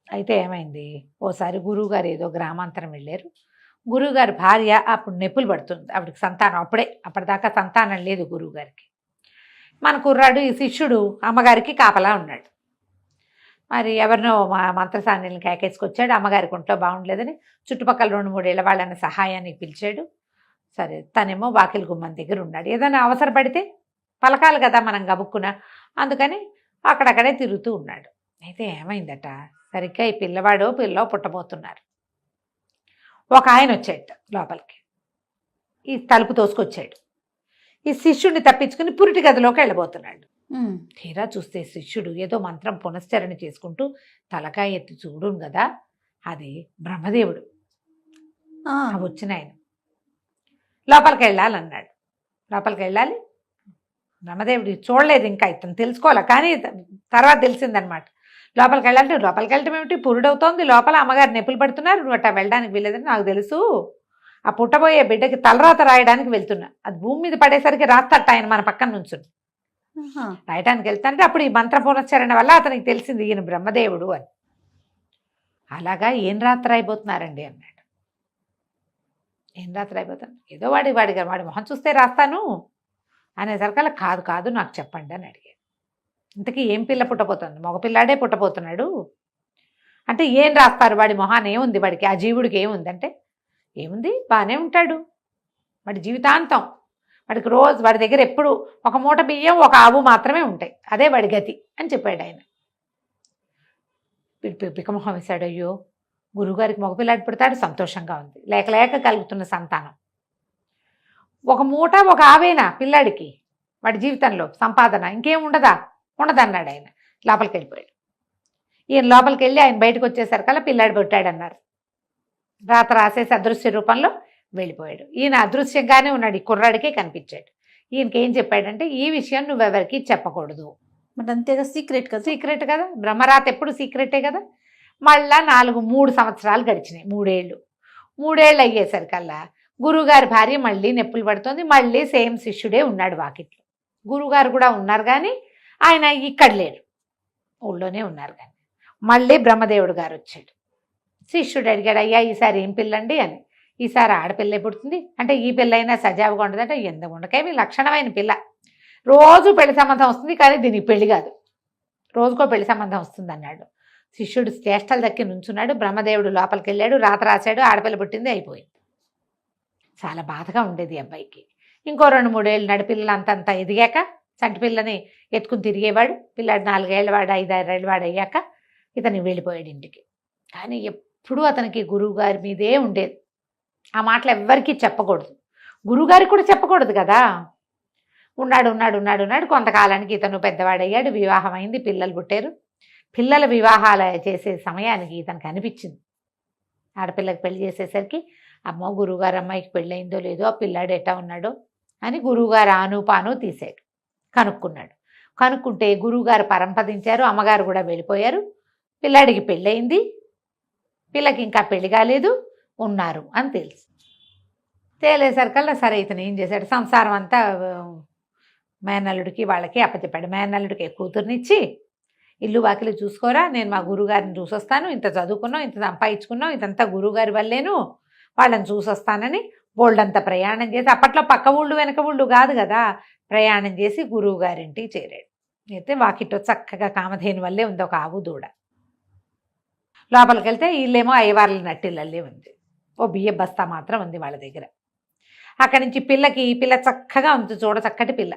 అయితే ఏమైంది, ఓసారి గురువుగారు ఏదో గ్రామాంతరం వెళ్ళారు. గురువుగారి భార్య అప్పుడు నొప్పులు పడుతుంది, ఆవిడకి సంతానం అప్పటిదాకా సంతానం లేదు గురువుగారికి. మన కుర్రాడు ఈ శిష్యుడు అమ్మగారికి కాపలా ఉన్నాడు. మరి ఎవరినో మంత్రసాన్యులను కేకేసుకొచ్చాడు. అమ్మగారికి ఒంట్లో బాగుండలేదని చుట్టుపక్కల 2-3 ఏళ్ళ వాళ్ళని సహాయానికి పిలిచాడు. సరే, తనేమో వాకిలి గుమ్మం దగ్గర ఉన్నాడు. ఏదైనా అవసరపడితే పలకాలి కదా మనం గబుక్కున, అందుకని అక్కడక్కడే తిరుగుతూ ఉన్నాడు. అయితే ఏమైందట, సరిగ్గా ఈ పిల్లవాడో పిల్లో పుట్టబోతున్నారు. ఒక ఆయన వచ్చాడు లోపలికి, ఈ తలుపు తోసుకొచ్చాడు. ఈ శిష్యుడిని తప్పించుకుని పురిటి గదిలోకి వెళ్ళబోతున్నాడు. తీరా చూస్తే శిష్యుడు ఏదో మంత్రం పునశ్చరణ చేసుకుంటూ తలకాయ ఎత్తి చూడును కదా, అది బ్రహ్మదేవుడు. వచ్చిన ఆయన లోపలికి వెళ్ళాలన్నాడు. లోపలికి వెళ్ళాలి, బ్రహ్మదేవుడు చూడలేదు ఇంకా, ఇతను తెలుసుకోవాలి, కానీ తర్వాత తెలిసిందనమాట. లోపలికి వెళ్ళాలంటే లోపలికి వెళ్ళటం ఏమిటి, పురుడవుతోంది లోపల, అమ్మగారు నొప్పులు పడుతున్నారు, నువ్వు అట్టా వెళ్ళడానికి వెళ్ళేదని నాకు తెలుసు. ఆ పుట్టబోయే బిడ్డకి తలరాత రాయడానికి వెళ్తున్నా, అది భూమి మీద పడేసరికి రాస్తట ఆయన మన పక్కన నుంచుని. రాయటానికి వెళ్తాంటే అప్పుడు ఈ మంత్ర పునశ్చరణ వల్ల అతనికి తెలిసింది ఈయన బ్రహ్మదేవుడు అని. అలాగా ఏం రాత్రి రాయిపోతున్నారండి అన్నాడు. ఏం రాత్రి రాయిపోతాను, ఏదో వాడి మొహం చూస్తే రాస్తాను అనేసరికల్లా కాదు కాదు నాకు చెప్పండి అని అడిగాడు. ఇంతకీ ఏం పిల్ల పుట్టబోతుంది, మగపిల్లాడే పుట్టబోతున్నాడు అంటే ఏం రాస్తారు, వాడి మొహాన్ని ఏముంది, వాడికి ఆ జీవుడికి ఏముంది అంటే, ఏముంది బాగానే ఉంటాడు, వాడి జీవితాంతం, వాడికి రోజు వాడి దగ్గర ఎప్పుడు ఒక మూట బియ్యం ఒక ఆవు మాత్రమే ఉంటాయి, అదే వాడి గతి అని చెప్పాడు ఆయన. పికమొహం వేశాడు. అయ్యో, గురువుగారికి మగపిల్లాడి పుడతాడు, సంతోషంగా ఉంది, లేక లేక కలుగుతున్న సంతానం. ఒక మూట ఒక ఆవేనా పిల్లాడికి, వాడి జీవితంలో సంపాదన ఇంకేం ఉండదన్నాడు ఆయన. లోపలికి వెళ్ళిపోయాడు. ఈయన లోపలికి వెళ్ళి ఆయన బయటకు వచ్చేసరికల్లా పిల్లాడు పుట్టాడన్నారు. రాత రాసేసి అదృశ్య రూపంలో వెళ్ళిపోయాడు. ఈయన అదృశ్యంగానే ఉన్నాడు, ఈ కుర్రాడికే కనిపించాడు. ఈయనకి ఏం చెప్పాడంటే, ఈ విషయం నువ్వెవరికి చెప్పకూడదు. మరి అంతేగా, సీక్రెట్ కదా. సీక్రెట్ కదా, బ్రహ్మరాత ఎప్పుడు సీక్రెటే కదా. మళ్ళా 3 సంవత్సరాలు గడిచినాయి, 3 ఏళ్ళు అయ్యేసరికల్లా గురువుగారి భార్య మళ్ళీ నొప్పులు పడుతుంది. మళ్ళీ సేమ్ శిష్యుడే ఉన్నాడు వాకిట్లో. గురువుగారు కూడా ఉన్నారు కానీ ఆయన ఇక్కడ లేరు, ఊళ్ళోనే ఉన్నారు. కానీ మళ్ళీ బ్రహ్మదేవుడు గారు వచ్చాడు. శిష్యుడు అడిగాడు, అయ్యా ఈసారి ఏం పిల్లండి అని. ఈసారి ఆడపిల్లే పుడుతుంది అంటే, ఈ పిల్లైనా సజావుగా ఉండదంటే, ఎందుకు ఉండకేమి లక్షణమైన పిల్ల, రోజు పెళ్లి సంబంధం వస్తుంది కానీ దీనికి పెళ్లి కాదు, రోజుకో పెళ్లి సంబంధం వస్తుంది అన్నాడు. శిష్యుడు చేష్టలు దక్కి నుంచున్నాడు. బ్రహ్మదేవుడు లోపలికి వెళ్ళాడు, రాత రాశాడు, ఆడపిల్ల పుట్టింది, అయిపోయింది. చాలా బాధగా ఉండేది అబ్బాయికి. ఇంకో 2-3 ఏళ్ళు నడిపిల్లలు అంతంత ఎదిగాక చంటి పిల్లని ఎత్తుకుని తిరిగేవాడు. పిల్లాడు 4 ఏళ్ళ వాడు, 5-6 ఏళ్ళ వాడు అయ్యాక ఇతను వెళ్ళిపోయాడు ఇంటికి. కానీ ఎప్పుడూ అతనికి గురువుగారి మీదే ఉండేది. ఆ మాటలు ఎవ్వరికీ చెప్పకూడదు, గురువుగారికి కూడా చెప్పకూడదు కదా. ఉన్నాడు. కొంతకాలానికి ఇతను పెద్దవాడయ్యాడు, వివాహం అయింది, పిల్లలు పుట్టారు. పిల్లల వివాహాలు చేసే సమయానికి ఇతనికి అనిపించింది, ఆడపిల్లకి పెళ్లి చేసేసరికి, అమ్మో గురువుగారు అమ్మాయికి పెళ్ళయిందో లేదో, ఆ పిల్లాడు ఎట్టా ఉన్నాడో అని గురువుగారు ఆనుపాను తీశాడు. కనుక్కుంటే గురువుగారు పరంపదించారు, అమ్మగారు కూడా వెళ్ళిపోయారు. పిల్లాడికి పెళ్ళయింది, పిల్లకి ఇంకా పెళ్లి కాలేదు, ఉన్నారు అని తెలుసు. తేలేసరికల్లా సరే ఇతను ఏం చేశాడు, సంసారం అంతా మేనల్లుడికి వాళ్ళకి అప్పచెప్పాడు. మేనల్లుడికి కూతుర్నిచ్చి, ఇల్లు వాకిలి చూసుకోరా, నేను మా గురువుగారిని చూసొస్తాను, ఇంత చదువుకున్నాం, ఇంత సంపాదించుకున్నాం, ఇదంతా గురువుగారి వల్లేను, వాళ్ళని చూసొస్తానని బోల్డంత ప్రయాణం చేసి, అప్పట్లో పక్క ఊళ్ళు వెనక ఊళ్ళు కాదు కదా, ప్రయాణం చేసి గురువుగారింటికి చేరాడు. అయితే వాకిట్లో చక్కగా కామధేను వల్లే ఉంది ఒక ఆవు దూడ. లోపలికి వెళ్తే ఇల్లేమో అయ్యవార్ల నట్టిల్లే ఉంది, ఓ బియ్య బస్తా మాత్రం ఉంది వాళ్ళ దగ్గర. అక్కడి నుంచి పిల్ల చక్కగా ఉంది, చూడ చక్కటి పిల్ల,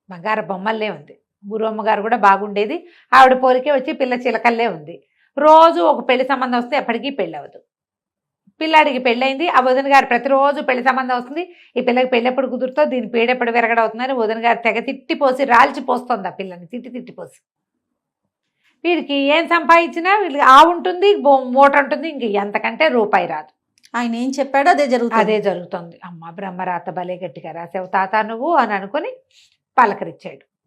బంగారు బొమ్మల్లే ఉంది. గురువమ్మగారు కూడా బాగుండేది, ఆవిడ పోలికే వచ్చి పిల్ల చిలకల్లే ఉంది. రోజు ఒక పెళ్లి సంబంధం వస్తే ఎప్పటికీ పెళ్ళి అవ్వదు. పిల్లాడికి పెళ్ళయింది, ఆ వదిన గారు ప్రతిరోజు పెళ్లి సంబంధం వస్తుంది, ఈ పిల్లకి పెళ్ళెప్పుడు కుదురుతో, దీని పేడెప్పుడు విరగడవుతుందని వదిన గారు తెగ తిట్టిపోసి రాల్చిపోస్తుంది ఆ పిల్లని, తిట్టిపోసి. వీడికి ఏం సంపాదించినా వీళ్ళకి ఆవు ఉంటుంది, మూట ఉంటుంది, ఇంక ఎంతకంటే రూపాయి రాదు. ఆయన ఏం చెప్పాడో అదే జరుగుతుంది. అమ్మ బ్రహ్మరాత భలే గట్టిగా రాసావు తాత నువ్వు అని అనుకుని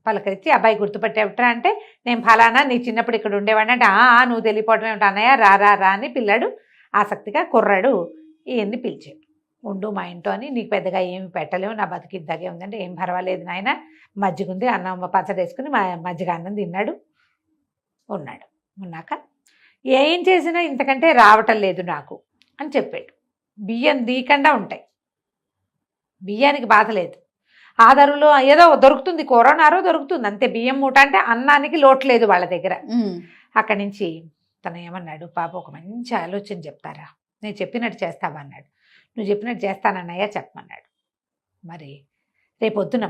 పలకరించి, అబ్బాయి గుర్తుపట్టేవిట్రా అంటే, నేను ఫలానా నీ చిన్నప్పుడు ఇక్కడ ఉండేవాడిని అంటే, నువ్వు తెలియపోవడం ఏమిటి అన్నయ్య, రా అని పిల్లాడు ఆసక్తిగా కుర్రాడు ఈయన్ని పిలిచాడు. ఉండు మా ఇంట్లో అని, నీకు పెద్దగా ఏమి పెట్టలేవు, నా బతికిద్దాగే ఉందంటే, ఏం పర్వాలేదు నాయన, మజ్జిగ ఉంది, అన్నం పచ్చడి వేసుకుని మజ్జిగ అన్నం తిన్నాడు. ఉన్నాక ఏం చేసినా ఇంతకంటే రావటం లేదు నాకు అని చెప్పాడు. బియ్యం దీకుండా ఉంటాయి, బియ్యానికి బాధ లేదు. ఆ ధరలో ఏదో దొరుకుతుంది, కూరనారో దొరుకుతుంది అంతే. బియ్యం మూట అంటే అన్నానికి లోటు లేదు వాళ్ళ దగ్గర. అక్కడి నుంచి తను ఏమన్నాడు, పాప ఒక మంచి ఆలోచన చెప్తారా, నేను చెప్పినట్టు చేస్తావా అన్నాడు. నువ్వు చెప్పినట్టు చేస్తానన్నయ్యా చెప్పమన్నాడు. మరి రేపొద్దున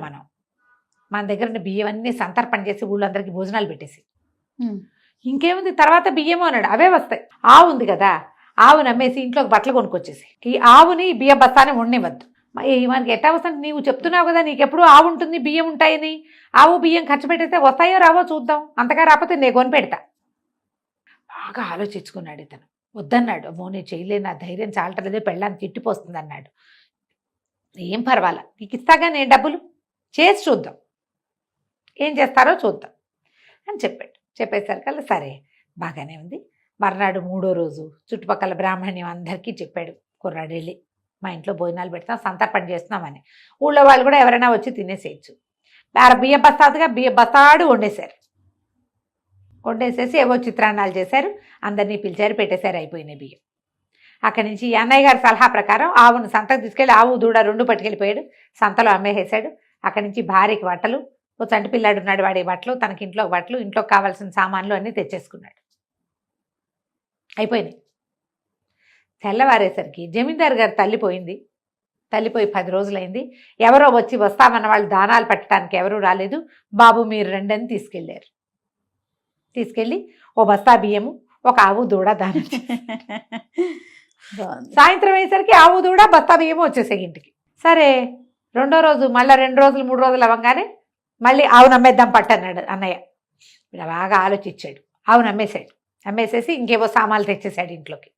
మన దగ్గర ఉన్న బియ్యం అన్నీ సంతర్పణ చేసి ఊళ్ళందరికీ భోజనాలు పెట్టేసి ఇంకేముంది తర్వాత బియ్యము అన్నాడు, అవే వస్తాయి. ఆవు ఉంది కదా, ఆవును అమ్మేసి ఇంట్లోకి బట్టలు కొనుక్కొచ్చేసి ఈ ఆవుని బియ్య బస్తాన్ని ఉండనివ్వద్దు. మనకి ఎట్టా వస్తుంది, నీవు చెప్తున్నావు కదా నీకెప్పుడు ఆవు ఉంటుంది బియ్యం ఉంటాయని. ఆవు బియ్యం ఖర్చు పెట్టేస్తే వస్తాయో రావో చూద్దాం, అంతగా రాకపోతే నేను కొని పెడతా. బాగా ఆలోచించుకున్నాడు ఇతను. వద్దన్నాడు, అమ్మో నేను చేయలేను, నా ధైర్యం చాలటలేదే, పెళ్ళాన్ని తిట్టిపోస్తుంది అన్నాడు. ఏం పర్వాలా, నీకు ఇస్తాగా నేను డబ్బులు, చేసి చూద్దాం, ఏం చేస్తారో చూద్దాం అని చెప్పాడు. చెప్పేసరికల్లా సరే బాగానే ఉంది. మర్నాడు 3వ రోజు చుట్టుపక్కల బ్రాహ్మణ్యం అందరికీ చెప్పాడు, కుర్రాడు వెళ్ళి మా ఇంట్లో భోజనాలు పెడతాం, సంతర్పణ చేస్తున్నామని. ఊళ్ళో వాళ్ళు కూడా ఎవరైనా వచ్చి తినేసేయచ్చు. బియ్య బస్తాదుగా బియ్య బస్తాడు వండేశారు. వండేసేసి ఏవో చిత్రాన్నాలు చేశారు, అందరినీ పిలిచారు, పెట్టేశారు, అయిపోయినాయి బియ్యం. అక్కడి నుంచి అన్నయ్య గారి సలహా ప్రకారం ఆవును సంతకు తీసుకెళ్ళి ఆవు దూడ 2 పట్టుకెళ్ళిపోయాడు, సంతలో అమ్మేసేసాడు. అక్కడి నుంచి భార్యకి బట్టలు, ఓ చంటి పిల్లాడు ఉన్నాడు, వాడి బట్టలు, తనకి ఇంట్లో బట్టలు, ఇంట్లోకి కావాల్సిన సామాన్లు అన్నీ తెచ్చేసుకున్నాడు. అయిపోయినాయి. తెల్లవారేసరికి జమీందారు గారు తల్లిపోయింది. తల్లిపోయి 10 రోజులైంది. ఎవరో వచ్చి వస్తామన్న వాళ్ళు దానాలు పెట్టడానికి ఎవరూ రాలేదు. బాబు మీరు రండి అని తీసుకెళ్ళారు. తీసుకెళ్ళి ఓ బస్తా బియ్యము, ఒక ఆవు దూడ దానం. సాయంత్రం అయ్యేసరికి ఆవు దూడ బస్తా బియ్యము వచ్చేసాయి ఇంటికి. సరే 2వ రోజు మళ్ళీ 2 రోజులు 3 రోజులు అవ్వగానే మళ్ళీ ఆవును అమ్మేద్దాం పట్టన్నాడు అన్నయ్య. ఇలా బాగా ఆలోచించాడు, ఆవును అమ్మేశాడు. అమ్మేసేసి ఇంకేవో సామాన్లు తెచ్చేసాడు ఇంట్లోకి.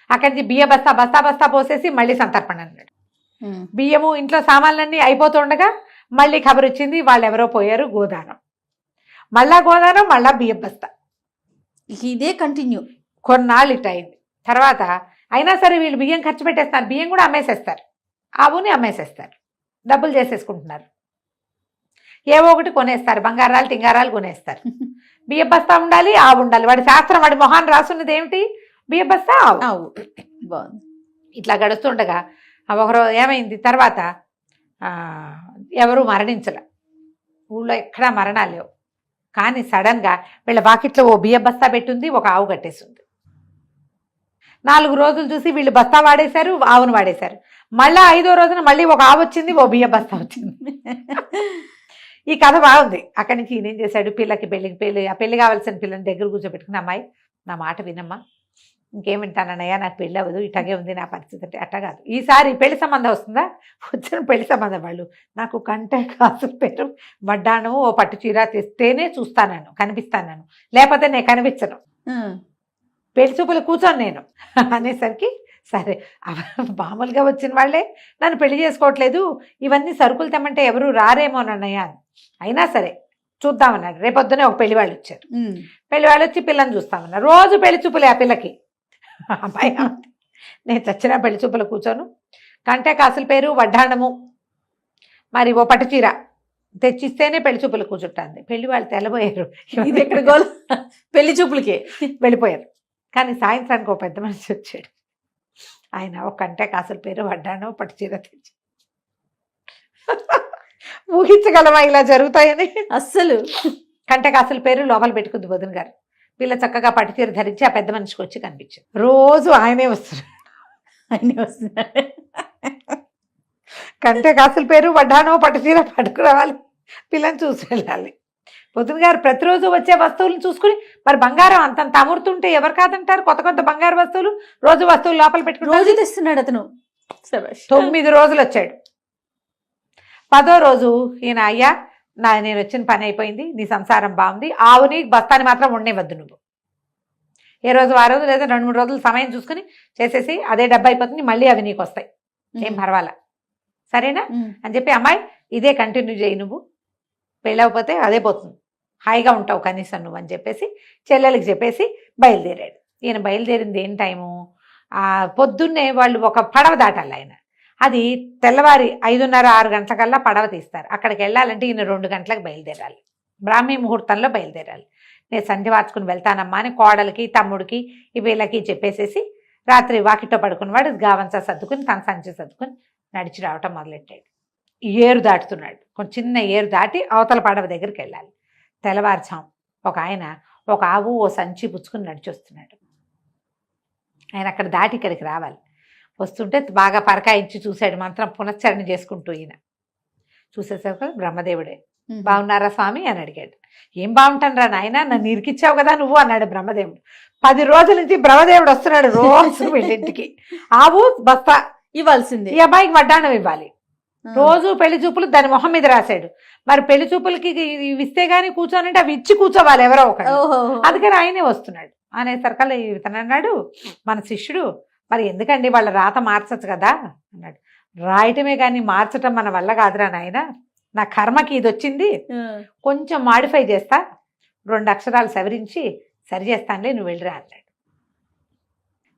అక్కడి నుంచి బియ్య బస్తా బస్తా బస్తా పోసేసి మళ్ళీ సంతర్పణ అన్నాడు. బియ్యము ఇంట్లో సామాన్లన్నీ అయిపోతుండగా మళ్ళీ ఖబర్ వచ్చింది, వాళ్ళు ఎవరో పోయారు, గోదానం. గోదానం, మళ్ళా బియ్యం బస్తా. ఇదే కంటిన్యూ కొన్నాళ్ళు ఇట్ అయింది. తర్వాత అయినా సరే వీళ్ళు బియ్యం ఖర్చు పెట్టేస్తారు, బియ్యం కూడా అమ్మేసేస్తారు, ఆవుని అమ్మేసేస్తారు, డబ్బులు చేసేసుకుంటున్నారు. ఏవో ఒకటి కొనేస్తారు, బంగారాలు టింగారాలు కొనేస్తారు. బియ్య బస్తా ఉండాలి, ఆవు ఉండాలి. వాడి శాస్త్రం, వాడి మొహాన్ని రాసున్నది ఏమిటి, బియ్య బస్తా ఆవు. బాగుంది. ఇట్లా గడుస్తుండగా ఒకరు ఏమైంది, తర్వాత ఎవరు మరణించలే, ఊళ్ళో ఎక్కడా మరణాలు లేవు. కానీ సడన్గా వీళ్ళ బాకెట్లో ఓ బియ్య బస్తా పెట్టుంది, ఒక ఆవు కట్టేసింది. 4 రోజులు చూసి వీళ్ళు బస్తా వాడేశారు, ఆవును వాడేశారు. మళ్ళీ 5వ రోజున మళ్ళీ ఒక ఆవు వచ్చింది, ఓ బియ్య బస్తా వచ్చింది. ఈ కథ బాగుంది. అక్కడి నుంచి ఈయన ఏం చేశాడు, ఆ పెళ్లి కావాల్సిన పిల్లని దగ్గర కూర్చోబెట్టుకుని, అమ్మాయి నా మాట వినమ్మా, ఇంకేం వింటానన్నయ్యా, నాకు పెళ్ళి అవ్వదు, ఇట్లాగే ఉంది నా పరిస్థితి అంటే. అట్లా కాదు, ఈసారి పెళ్లి సంబంధం వస్తుందా, వచ్చిన పెళ్లి సంబంధం వాళ్ళు నాకు కంటే కాసులు పేరు వడ్డాను ఓ పట్టు చీర తెస్తేనే చూస్తాను, కనిపిస్తాను, లేకపోతే నేను కనిపించను, పెళ్లి చూపులు కూర్చొని నేను అనేసరికి సరే మామూలుగా వచ్చిన వాళ్ళే నన్ను పెళ్లి చేసుకోవట్లేదు, ఇవన్నీ సరుకులు తెమ్మంటే ఎవరు రారేమోనన్నయ్య, అయినా సరే చూద్దామన్నాడు. రేపొద్దునే ఒక పెళ్లి వాళ్ళు వచ్చారు. పెళ్లి వాళ్ళు వచ్చి పిల్లని చూస్తామన్నారు. రోజు పెళ్లి చూపులే ఆ పిల్లకి. అమ్మాయి నేను చచ్చిన పెళ్లి చూపులు కూర్చోను, కంటే కాసుల పేరు వడ్డాణము, మరి ఓ పట్టు చీర తెచ్చిస్తేనే పెళ్లి చూపులు కూర్చుంటాంది. పెళ్లి వాళ్ళు తెల్లబోయారు, ఇది ఎక్కడ గోల్, పెళ్లి చూపులకే వెళ్ళిపోయారు. కానీ సాయంత్రానికి ఒక పెద్ద మనిషి వచ్చాడు. ఆయన ఒక కంటే కాసుల పేరు వడ్డాను పట్టు చీర తెచ్చి. ఊహించగలమా ఇలా జరుగుతాయని? అస్సలు. కంటే కాసుల పేరు లోపల పెట్టుకుంది వదిన గారు. పిల్ల చక్కగా పట్టు చీర ధరించి ఆ పెద్ద మనిషికి వచ్చి కనిపించింది. రోజు ఆయనే వస్తున్నాడు. కంటే కాసుల పేరు వడ్డానో పట్టు చీర పట్టుకురావాలి, పిల్లని చూసి వెళ్ళాలి. వదిన గారు ప్రతిరోజు వచ్చే వస్తువులను చూసుకుని, మరి బంగారం అంతంత అమరుతుంటే ఎవరు కాదంటారు, కొత్త కొత్త బంగారు వస్తువులు రోజు వస్తువులు లోపల పెట్టుకుని రోజు తెస్తున్నాడు అతను. 9 రోజులు వచ్చాడు. 10వ రోజు ఈయన, అయ్యా నేను వచ్చిన పని అయిపోయింది, నీ సంసారం బాగుంది, ఆవుని బస్తాని మాత్రం ఉండేవద్దు నువ్వు, ఏ రోజు ఆ రోజు లేదా 2-3 రోజులు సమయం చూసుకుని చేసేసి అదే డబ్బు అయిపోతుంది, మళ్ళీ అవి నీకు వస్తాయి, ఏం పర్వాలా, సరేనా అని చెప్పి, అమ్మాయి ఇదే కంటిన్యూ చేయి, నువ్వు పెళ్ళవకపోతే అదే పోతుంది, హాయిగా ఉంటావు కనీసం నువ్వు అని చెప్పేసి చెల్లెలకి చెప్పేసి బయలుదేరాడు. ఈయన బయలుదేరింది ఏం టైము, పొద్దున్నే వాళ్ళు ఒక పడవ దాటాలి. ఆయన అది తెల్లవారి 5:30-6 గంటలకల్లా పడవ తీస్తారు. అక్కడికి వెళ్ళాలంటే ఈయన 2 గంటలకు బయలుదేరాలి, బ్రాహ్మీ ముహూర్తంలో బయలుదేరాలి. నేను సంధ్య వార్చుకుని వెళ్తానమ్మా అని కోడలికి తమ్ముడికి వీళ్ళకి చెప్పేసేసి రాత్రి వాకిట్లో పడుకున్నవాడు గావంచా సర్దుకుని తన సంచి సర్దుకుని నడిచి రావటం మొదలెట్టాడు. ఏరు దాటుతున్నాడు, కొంచెం చిన్న ఏరు దాటి అవతల పడవ దగ్గరికి వెళ్ళాలి. తెల్లవారుజాం ఒక ఆయన ఒక ఆవు ఓ సంచి పుచ్చుకుని నడిచి వస్తున్నాడు. ఆయన అక్కడ దాటి ఇక్కడికి రావాలి. వస్తుంటే బాగా పరకాయించి చూశాడు, మంత్రం పునశ్చరణ చేసుకుంటూ. ఈయన చూసేసరికి బ్రహ్మదేవుడే. బాగున్నారా స్వామి అని అడిగాడు. ఏం బాగుంటాను రా నాయన, నన్ను ఇరికిచ్చావు కదా నువ్వు అన్నాడు బ్రహ్మదేవుడు. 10 రోజుల నుంచి బ్రహ్మదేవుడు వస్తున్నాడు రోజు వీళ్ళింటికి. ఆవు బస్తా ఇవ్వాల్సింది, ఈ అబ్బాయికి వడ్డాణం ఇవ్వాలి. రోజు పెళ్లి చూపులు దాని మొహం మీద రాశాడు. మరి పెళ్లి చూపులకి ఇవి ఇస్తే గానీ కూర్చోనంటే అవి ఇచ్చి కూర్చోవాలి ఎవరో ఒకరు. అందుకని ఆయనే వస్తున్నాడు. అనేసరికల్లా ఇతను అన్నాడు, మన శిష్యుడు, మరి ఎందుకండి వాళ్ళ రాత మార్చచ్చు కదా అన్నాడు. రాయటమే కానీ మార్చటం మన వల్ల కాదురా నాయన, నా కర్మకి ఇది వచ్చింది, కొంచెం మాడిఫై చేస్తా, 2 అక్షరాలు సవరించి సరి చేస్తానులే, నువ్వు వెళ్ళిరా అన్నాడు.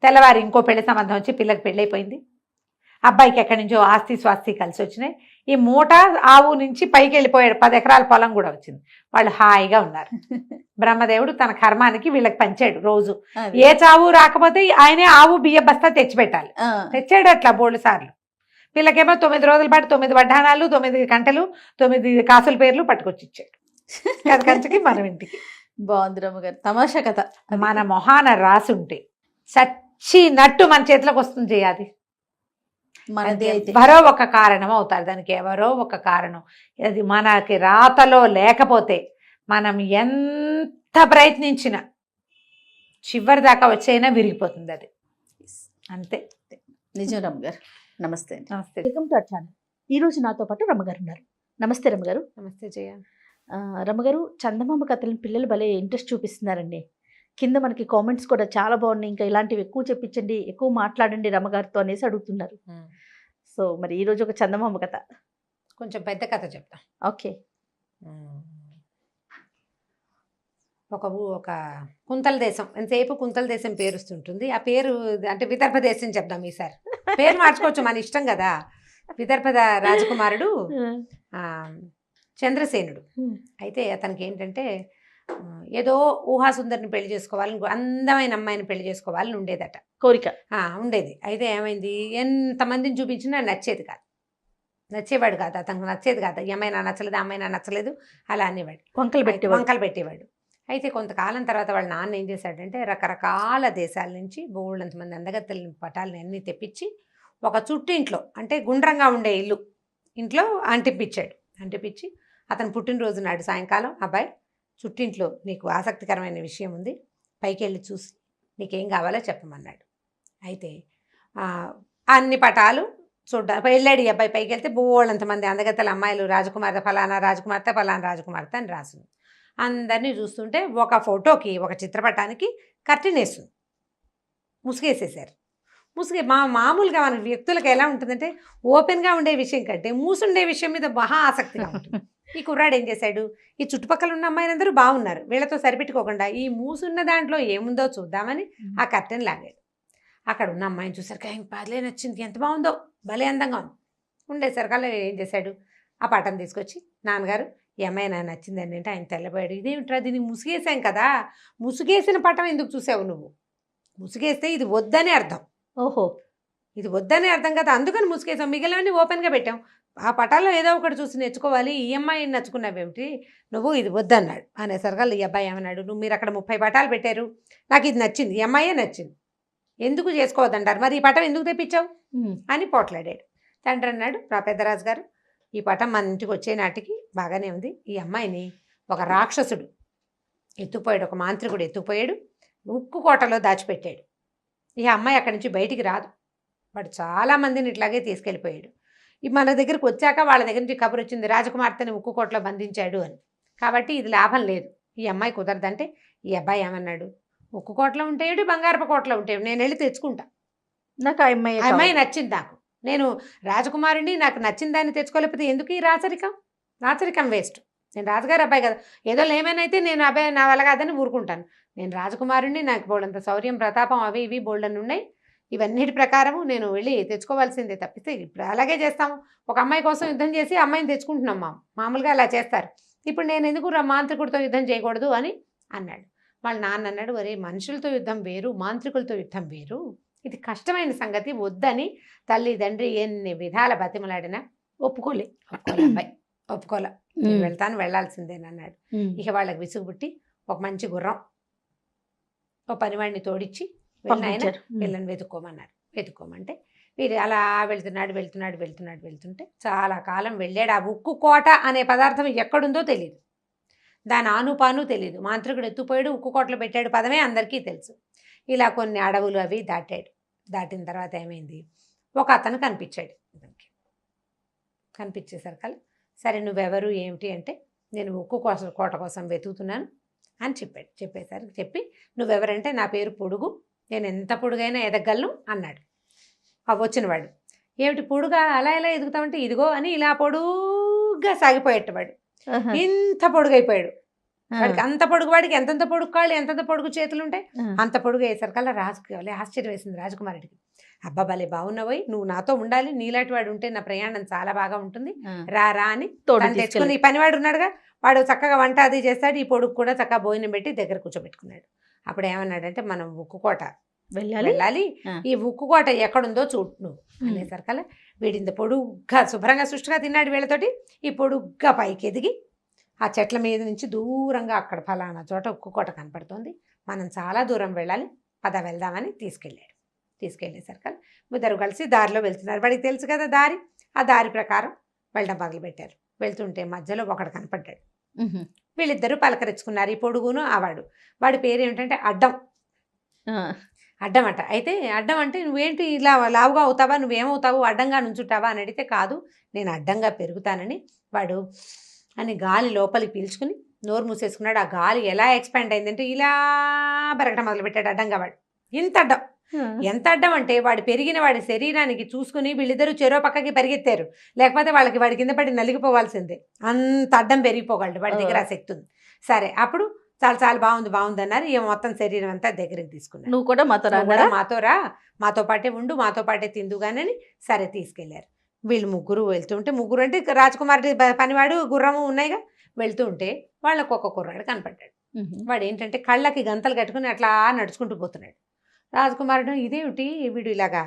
తెల్లవారి ఇంకో పెళ్లి సంబంధం వచ్చి పిల్లకి పెళ్ళైపోయింది. అబ్బాయికి ఎక్కడి నుంచో ఆస్తి స్వాస్తి కలిసి వచ్చినాయి. ఈ మూట ఆవు నుంచి పైకి వెళ్ళిపోయాడు. 10 ఎకరాల పొలం కూడా వచ్చింది. వాళ్ళు హాయిగా ఉన్నారు. బ్రహ్మదేవుడు తన కర్మానికి వీళ్ళకి పంచాడు. రోజు ఏ చావు రాకపోతే ఆయనే ఆవు బియ్య బస్తా తెచ్చిపెట్టాలి. తెచ్చాడు అట్లా 3 సార్లు. వీళ్ళకేమో 9 రోజుల పాటు 9 వడ్డాణాలు, 9 గంటలు, 9 కాసుల పేర్లు పట్టుకొచ్చి ఇచ్చాడు. అది కంచకి మనం ఇంటికి. బాగుంది రమ్మగారు, తమాషా కథ. మన మొహాన రాసుంటే చచ్చినట్టు మన చేతిలోకి వస్తుంది చేయాలి. మనది అయితే ఎవరో ఒక కారణం అవుతారు దానికి, ఎవరో ఒక కారణం. అది మనకి రాతలో లేకపోతే మనం ఎంత ప్రయత్నించినా చివరి దాకా వచ్చైనా విరిగిపోతుంది అది. అంతే. నిజం రమ్మగారు. నమస్తే. నమస్తే. Welcome to our channel. ఈ రోజు నాతో పాటు రమ్మగారు ఉన్నారు. నమస్తే రమ్మగారు. నమస్తే జయ. రమ్మగారు, చందమామ కథలను పిల్లలు భలే ఇంట్రెస్ట్ చూపిస్తున్నారండి. కింద మనకి కామెంట్స్ కూడా చాలా బాగున్నాయి. ఇంకా ఇలాంటివి ఎక్కువ చెప్పించండి, ఎక్కువ మాట్లాడండి రమ్మగారితో అనేసి అడుగుతున్నారు. సో మరి ఈరోజు ఒక చందమామ కథ, కొంచెం పెద్ద కథ చెప్తా. ఓకే. ఒక కుంతల దేశం, ఎంతసేపు కుంతల దేశం పేరుస్తుంటుంది. ఆ పేరు అంటే విదర్భ దేశం చెప్దాం ఈసారి. పేరు మార్చుకోవచ్చు, మన ఇష్టం కదా. విదర్భ రాజకుమారుడు చంద్రసేనుడు. అయితే అతనికి ఏంటంటే ఏదో ఊహాసుందరిని పెళ్లి చేసుకోవాలని, అందమైన అమ్మాయిని పెళ్లి చేసుకోవాలని ఉండేదట, కోరిక ఉండేది. అయితే ఏమైంది, ఎంతమందిని చూపించినా నచ్చేది కాదు, నచ్చేవాడు కాదు, అతనికి నచ్చేది కాదు. ఏమైనా నచ్చలేదు, అమ్మాయినా నచ్చలేదు, అలా అనేవాడు, వంకలు పెట్టేవాడు. అయితే కొంతకాలం తర్వాత వాళ్ళ నాన్న ఏం చేశాడంటే రకరకాల దేశాల నుంచి బోళ్ళంతమంది అందగత్తెల పటాలని అన్నీ తెప్పించి ఒక చుట్టింట్లో, అంటే గుండ్రంగా ఉండే ఇంట్లో అంటిపించాడు. అంటిపించి అతను పుట్టినరోజు నాడు సాయంకాలం, అబ్బాయి చుట్టింట్లో నీకు ఆసక్తికరమైన విషయం ఉంది, పైకి వెళ్ళి చూసి నీకేం కావాలో చెప్పమన్నాడు. అయితే అన్ని పటాలు వెళ్ళాడు ఈ అబ్బాయి. పైకి వెళ్తే బోళ్ళంతమంది అందగత్తెల అమ్మాయిలు, రాజకుమార్తె ఫలానా రాజకుమార్తె, ఫలానా రాజకుమార్తె అని రాసింది. అందరినీ చూస్తుంటే ఒక ఫోటోకి, ఒక చిత్రపటానికి కర్టెన్ వేస్తుంది, ముసుగేసేసారు. మామూలుగా మన వ్యక్తులకు ఎలా ఉంటుందంటే ఓపెన్గా ఉండే విషయం కంటే మూసుండే విషయం మీద మహా ఆసక్తిగా ఉంటుంది. ఈ కుర్రాడు ఏం చేశాడు, ఈ చుట్టుపక్కల ఉన్న అమ్మాయిలందరూ బాగున్నారు, వీళ్ళతో సరిపెట్టుకోకుండా ఈ మూసున్న దాంట్లో ఏముందో చూద్దామని ఆ కర్టెన్ లాగాడు. అక్కడ ఉన్న అమ్మాయిని చూసరికి ఆయన భలే నచ్చింది, ఎంత బాగుందో, భలే అందంగా ఉంది. ఉండేసరికల్లా ఏం చేశాడు, ఆ పటం తీసుకొచ్చి, నాన్నగారు ఈ అమ్మాయి నాకు నచ్చిందండి అంటే ఆయన తెల్లబోయాడు. ఇదేమిట్రా, దీనికి ముసుగేసాం కదా, ముసుగేసిన పటం ఎందుకు చూసావు నువ్వు, ముసుగేస్తే ఇది వద్దని అర్థం. ఓహో, ఇది వద్దని అర్థం కదా, అందుకని ముసుగేసాం, మిగిలినవన్నీ ఓపెన్గా పెట్టాం. ఆ పటాల్లో ఏదో ఒకటి చూసి నేర్చుకోవాలి, ఈ అమ్మాయి నచ్చుకున్నావేమిటి నువ్వు, ఇది వద్దన్నాడు. అనేసరికల్లా ఈ అబ్బాయి ఏమన్నాడు, మీరు అక్కడ 30 పటాలు పెట్టారు, నాకు ఇది నచ్చింది, ఈ అమ్మాయే నచ్చింది, ఎందుకు చేసుకోవద్దంటారు, మరి ఈ పటం ఎందుకు తెప్పించావు అని పోట్లాడాడు. తండ్రి అన్నాడు, పెద్దరాజు గారు, ఈ పటం మన ఇంటికి వచ్చే నాటికి బాగానే ఉంది, ఈ అమ్మాయిని ఒక రాక్షసుడు ఎత్తుపోయాడు, ఒక మాంత్రికుడు ఎత్తుపోయాడు, ఉక్కు కోటలో దాచిపెట్టాడు. ఈ అమ్మాయి అక్కడి నుంచి బయటికి రాదు, వాడు చాలామందిని ఇట్లాగే తీసుకెళ్ళిపోయాడు. మన దగ్గరికి వచ్చాక వాళ్ళ దగ్గర నుంచి కబురు వచ్చింది, రాజకుమార్తెని ఉక్కు కోటలో బంధించాడు అని. కాబట్టి ఇది లాభం లేదు, ఈ అమ్మాయి కుదరదంటే ఈ అబ్బాయి ఏమన్నాడు, ఉక్కు కోటలో ఉంటేడు, బంగారపు కోటలో ఉంటేడు, నేను వెళ్ళి తెచ్చుకుంటా, నాకు ఆ అమ్మాయి నచ్చింది, నాకు నేను రాజకుమారుని, నాకు నచ్చిన దాన్ని తెచ్చుకోలేకపోతే ఎందుకు ఈ రాచరికం వేస్ట్. నేను రాజుగారి అబ్బాయి కదా, ఏదో ఏమైనా నేను అబ్బాయి నా వల్ల కాదని ఊరుకుంటాను. నేను రాజకుమారుని, నాకు బోల్డంత శౌర్యం ప్రతాపం అవి ఇవి బోల్డన్ ఉన్నాయి, ఇవన్నిటి ప్రకారము నేను వెళ్ళి తెచ్చుకోవాల్సిందే తప్పిస్తే ఇప్పుడు అలాగే చేస్తాము. ఒక అమ్మాయి కోసం యుద్ధం చేసి అమ్మాయిని తెచ్చుకుంటున్నాం, మామూలుగా అలా చేస్తారు. ఇప్పుడు నేను ఎందుకు మాంత్రికుడితో యుద్ధం చేయకూడదు అని అన్నాడు. వాళ్ళ నాన్న అన్నాడు, ఒరే మనుషులతో యుద్ధం వేరు, మాంత్రికులతో యుద్ధం వేరు, ఇది కష్టమైన సంగతి, వద్దని తల్లి తండ్రి ఎన్ని విధాల బతిమలాడినా ఒప్పుకోలే. అబ్బాయి ఒప్పుకోలే. నేను వెళ్తాను, వెళ్ళాల్సిందేనన్నాడు. ఇక వాళ్ళకి విసుగు పుట్టి ఒక మంచి గుర్రం, ఒక పనివాడిని తోడిచ్చి వెళ్ళిన వీళ్ళని వెతుక్కోమన్నారు. వెతుక్కోమంటే వీడు అలా వెళ్తుంటే చాలా కాలం వెళ్ళాడు. ఆ ఉక్కు కోట అనే పదార్థం ఎక్కడుందో తెలియదు, దాని ఆనుపాను తెలియదు. మాంత్రికుడు ఎత్తుపోయాడు, ఉక్కు కోటలో పెట్టాడు పదమే అందరికీ తెలుసు. ఇలా కొన్ని అడవులు అవి దాటాడు. దాటిన తర్వాత ఏమైంది, ఒక అతను కనిపించాడు. కనిపించేసరికి సరే నువ్వెవరు ఏమిటి అంటే, నేను ఉక్కు కోట కోసం వెతుకుతున్నాను అని చెప్పాడు. చెప్పి నువ్వెవరంటే, నా పేరు పొడుగు, నేను ఎంత పొడుగైనా ఎదగలను అన్నాడు. వచ్చినవాడు ఏమిటి పొడుగా అలా ఎలా ఎదుగుతామంటే, ఇదిగో అని ఇలా పొడుగ్గా సాగిపోయేటవాడు. ఇంత పొడుగైపోయాడు. వాడికి అంత పొడుగు, వాడికి ఎంతంత పొడుగు కాళ్ళు, ఎంతంత పొడుగు చేతులు ఉంటాయి, అంత పొడుగు అయ్యేసరికల్లా రాజుకి ఆశ్చర్యం వేసింది. రాజకుమారుడికి, అబ్బా భలే బాగున్నావోయ్, నువ్వు నాతో ఉండాలి, నీలాంటి వాడు ఉంటే నా ప్రయాణం చాలా బాగా ఉంటుంది, రా అని తెచ్చుకుని. ఈ పనివాడు ఉన్నాడుగా, వాడు చక్కగా వంట అది చేస్తాడు, ఈ పొడుగు కూడా చక్కగా భోజనం పెట్టి దగ్గర కూర్చోబెట్టుకున్నాడు. అప్పుడు ఏమన్నాడంటే, మనం ఉక్కు కోట వెళ్ళాలి, ఈ ఉక్కు కోట ఎక్కడుందో చూడు నువ్వు అనేసరికల్లా వీడింత పొడుగ్గా శుభ్రంగా సుష్టిగా తిన్నాడు వీళ్ళతోటి. ఈ పొడుగ్గా పైకి ఎదిగి ఆ చెట్ల మీద నుంచి దూరంగా అక్కడ ఫలానా చోట ఉక్కు కోట కనపడుతుంది, మనం చాలా దూరం వెళ్ళాలి, పద వెళ్దామని తీసుకెళ్ళేసరికి ఇద్దరు కలిసి దారిలో వెళ్తున్నారు. వాడికి తెలుసు కదా దారి, ఆ దారి ప్రకారం వెళ్ళడం మొదలుపెట్టారు. వెళ్తుంటే మధ్యలో ఒకడు కనపడ్డాడు. వీళ్ళిద్దరూ పలకరించుకున్నారు, ఈ పొడుగును వాడి పేరు ఏమిటంటే అడ్డం అడ్డమట. అయితే అడ్డం అంటే, నువ్వేంటి ఇలా లావుగా అవుతావా, నువ్వేమవుతావు, అడ్డంగా నుంచుంటావా అని అడిగితే, కాదు నేను అడ్డంగా పెరుగుతానని. వాడు అని గాలి లోపలికి పీల్చుకుని నోరు మూసేసుకున్నాడు. ఆ గాలి ఎలా ఎక్స్పాండ్ అయిందంటే ఇలా పెరగడం మొదలుపెట్టాడు అడ్డంగా. వాడు ఎంత అడ్డం అంటే, వాడు పెరిగిన వాడి శరీరానికి చూసుకుని వీళ్ళిద్దరూ చెరో పక్కకి పరిగెత్తారు, లేకపోతే వాడి కింద పడి నలిగిపోవాల్సిందే, అంత అడ్డం పెరిగిపోగలడు, వాడి దగ్గర ఆ శక్తి ఉంది. సరే అప్పుడు చాలా బాగుంది అన్నారు. ఇక మొత్తం శరీరం అంతా దగ్గరికి తీసుకున్నారు. నువ్వు కూడా మాతో రా, మాతో పాటే ఉండు, మాతో పాటే తిందుగానని సరే తీసుకెళ్లారు. వీళ్ళు ముగ్గురు వెళ్తుంటే, ముగ్గురు అంటే రాజకుమారుడి పనివాడు గుర్రము ఉన్నాయిగా, వెళ్తూ ఉంటే వాళ్ళకు ఒక కుర్రాడు కనపడ్డాడు. వాడు ఏంటంటే కళ్ళకి గంతలు కట్టుకుని అట్లా నడుచుకుంటూ పోతున్నాడు. రాజకుమారుడు, ఇదేమిటి వీడు ఇలాగా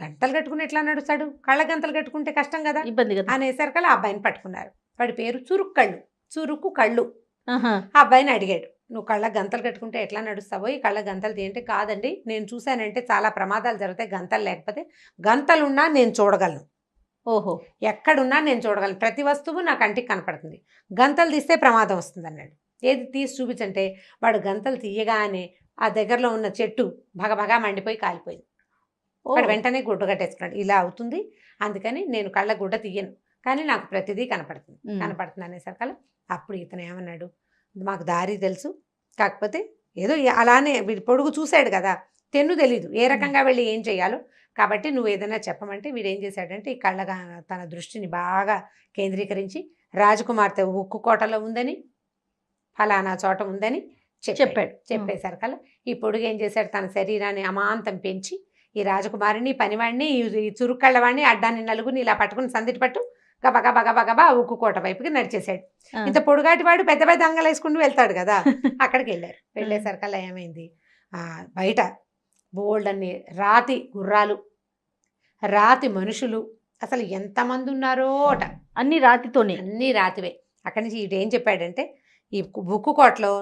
గంటలు కట్టుకుని ఎట్లా నడుస్తాడు, కళ్ళ గంతలు కట్టుకుంటే కష్టం కదా, ఇబ్బంది కదా అనేసరికి ఆ అబ్బాయిని పట్టుకున్నారు. వాడి పేరు చురుక్కు కళ్ళు. ఆ అబ్బాయిని అడిగాడు, నువ్వు కళ్ళ గంతలు కట్టుకుంటే ఎట్లా నడుస్తావో, ఈ కళ్ళ గంతలు ఏంటి, కాదండి నేను చూశానంటే చాలా ప్రమాదాలు జరుగుతాయి, గంతలు లేకపోతే, గంతలున్నా నేను చూడగలను, ఓహో ఎక్కడున్నా నేను చూడగలను, ప్రతి వస్తువు నా కంటికి కనపడుతుంది, గంతలు తీస్తే ప్రమాదం వస్తుంది అన్నాడు. ఏది తీసి చూపించంటే, వాడు గంతలు తీయగానే ఆ దగ్గరలో ఉన్న చెట్టు భగభగా మండిపోయి కాలిపోయింది. వాడు వెంటనే గుడ్డ కట్టేసుకున్నాడు, ఇలా అవుతుంది అందుకని నేను కళ్ళ గుడ్డ తీయను, కానీ నాకు ప్రతిదీ కనపడుతుంది అనేసరికల్లా అప్పుడు ఇతను ఏమన్నాడు, మాకు దారి తెలుసు, కాకపోతే ఏదో అలానే వీడి పొడుగు చూశాడు కదా, తెన్ను తెలీదు ఏ రకంగా వెళ్ళి ఏం చేయాలో, కాబట్టి నువ్వు ఏదైనా చెప్పమంటే వీడు ఏం చేశాడంటే, ఈ కళ్ళగా తన దృష్టిని బాగా కేంద్రీకరించి, రాజకుమార్తె ఉక్కు కోటలో ఉందని, ఫలానా చోట ఉందని చెప్పాడు. చెప్పేసరికల్లా ఈ పొడుగు ఏం చేశాడు, తన శరీరాన్ని అమాంతం పెంచి ఈ రాజకుమారిని, పనివాడిని, ఈ చురుక్కళ్ళవాడిని, అడ్డాన్ని నలుగుని ఇలా పట్టుకుని సందిటి పట్టు గబగబా ఉక్కు కోట వైపుకి నడిచేశాడు. ఇంత పొడుగాటి వాడు పెద్ద పెద్ద అంగలు వేసుకుంటూ వెళ్తాడు కదా, అక్కడికి వెళ్ళారు. వెళ్ళేసరికల్లా ఏమైంది, బయట బోల్డ్ అన్ని రాతి గుర్రాలు, రాతి మనుషులు, అసలు ఎంతమంది ఉన్నారో అట, అన్ని రాతివే. అక్కడి నుంచి ఇటు ఏం చెప్పాడంటే, ఈ ఉక్కు కోటలో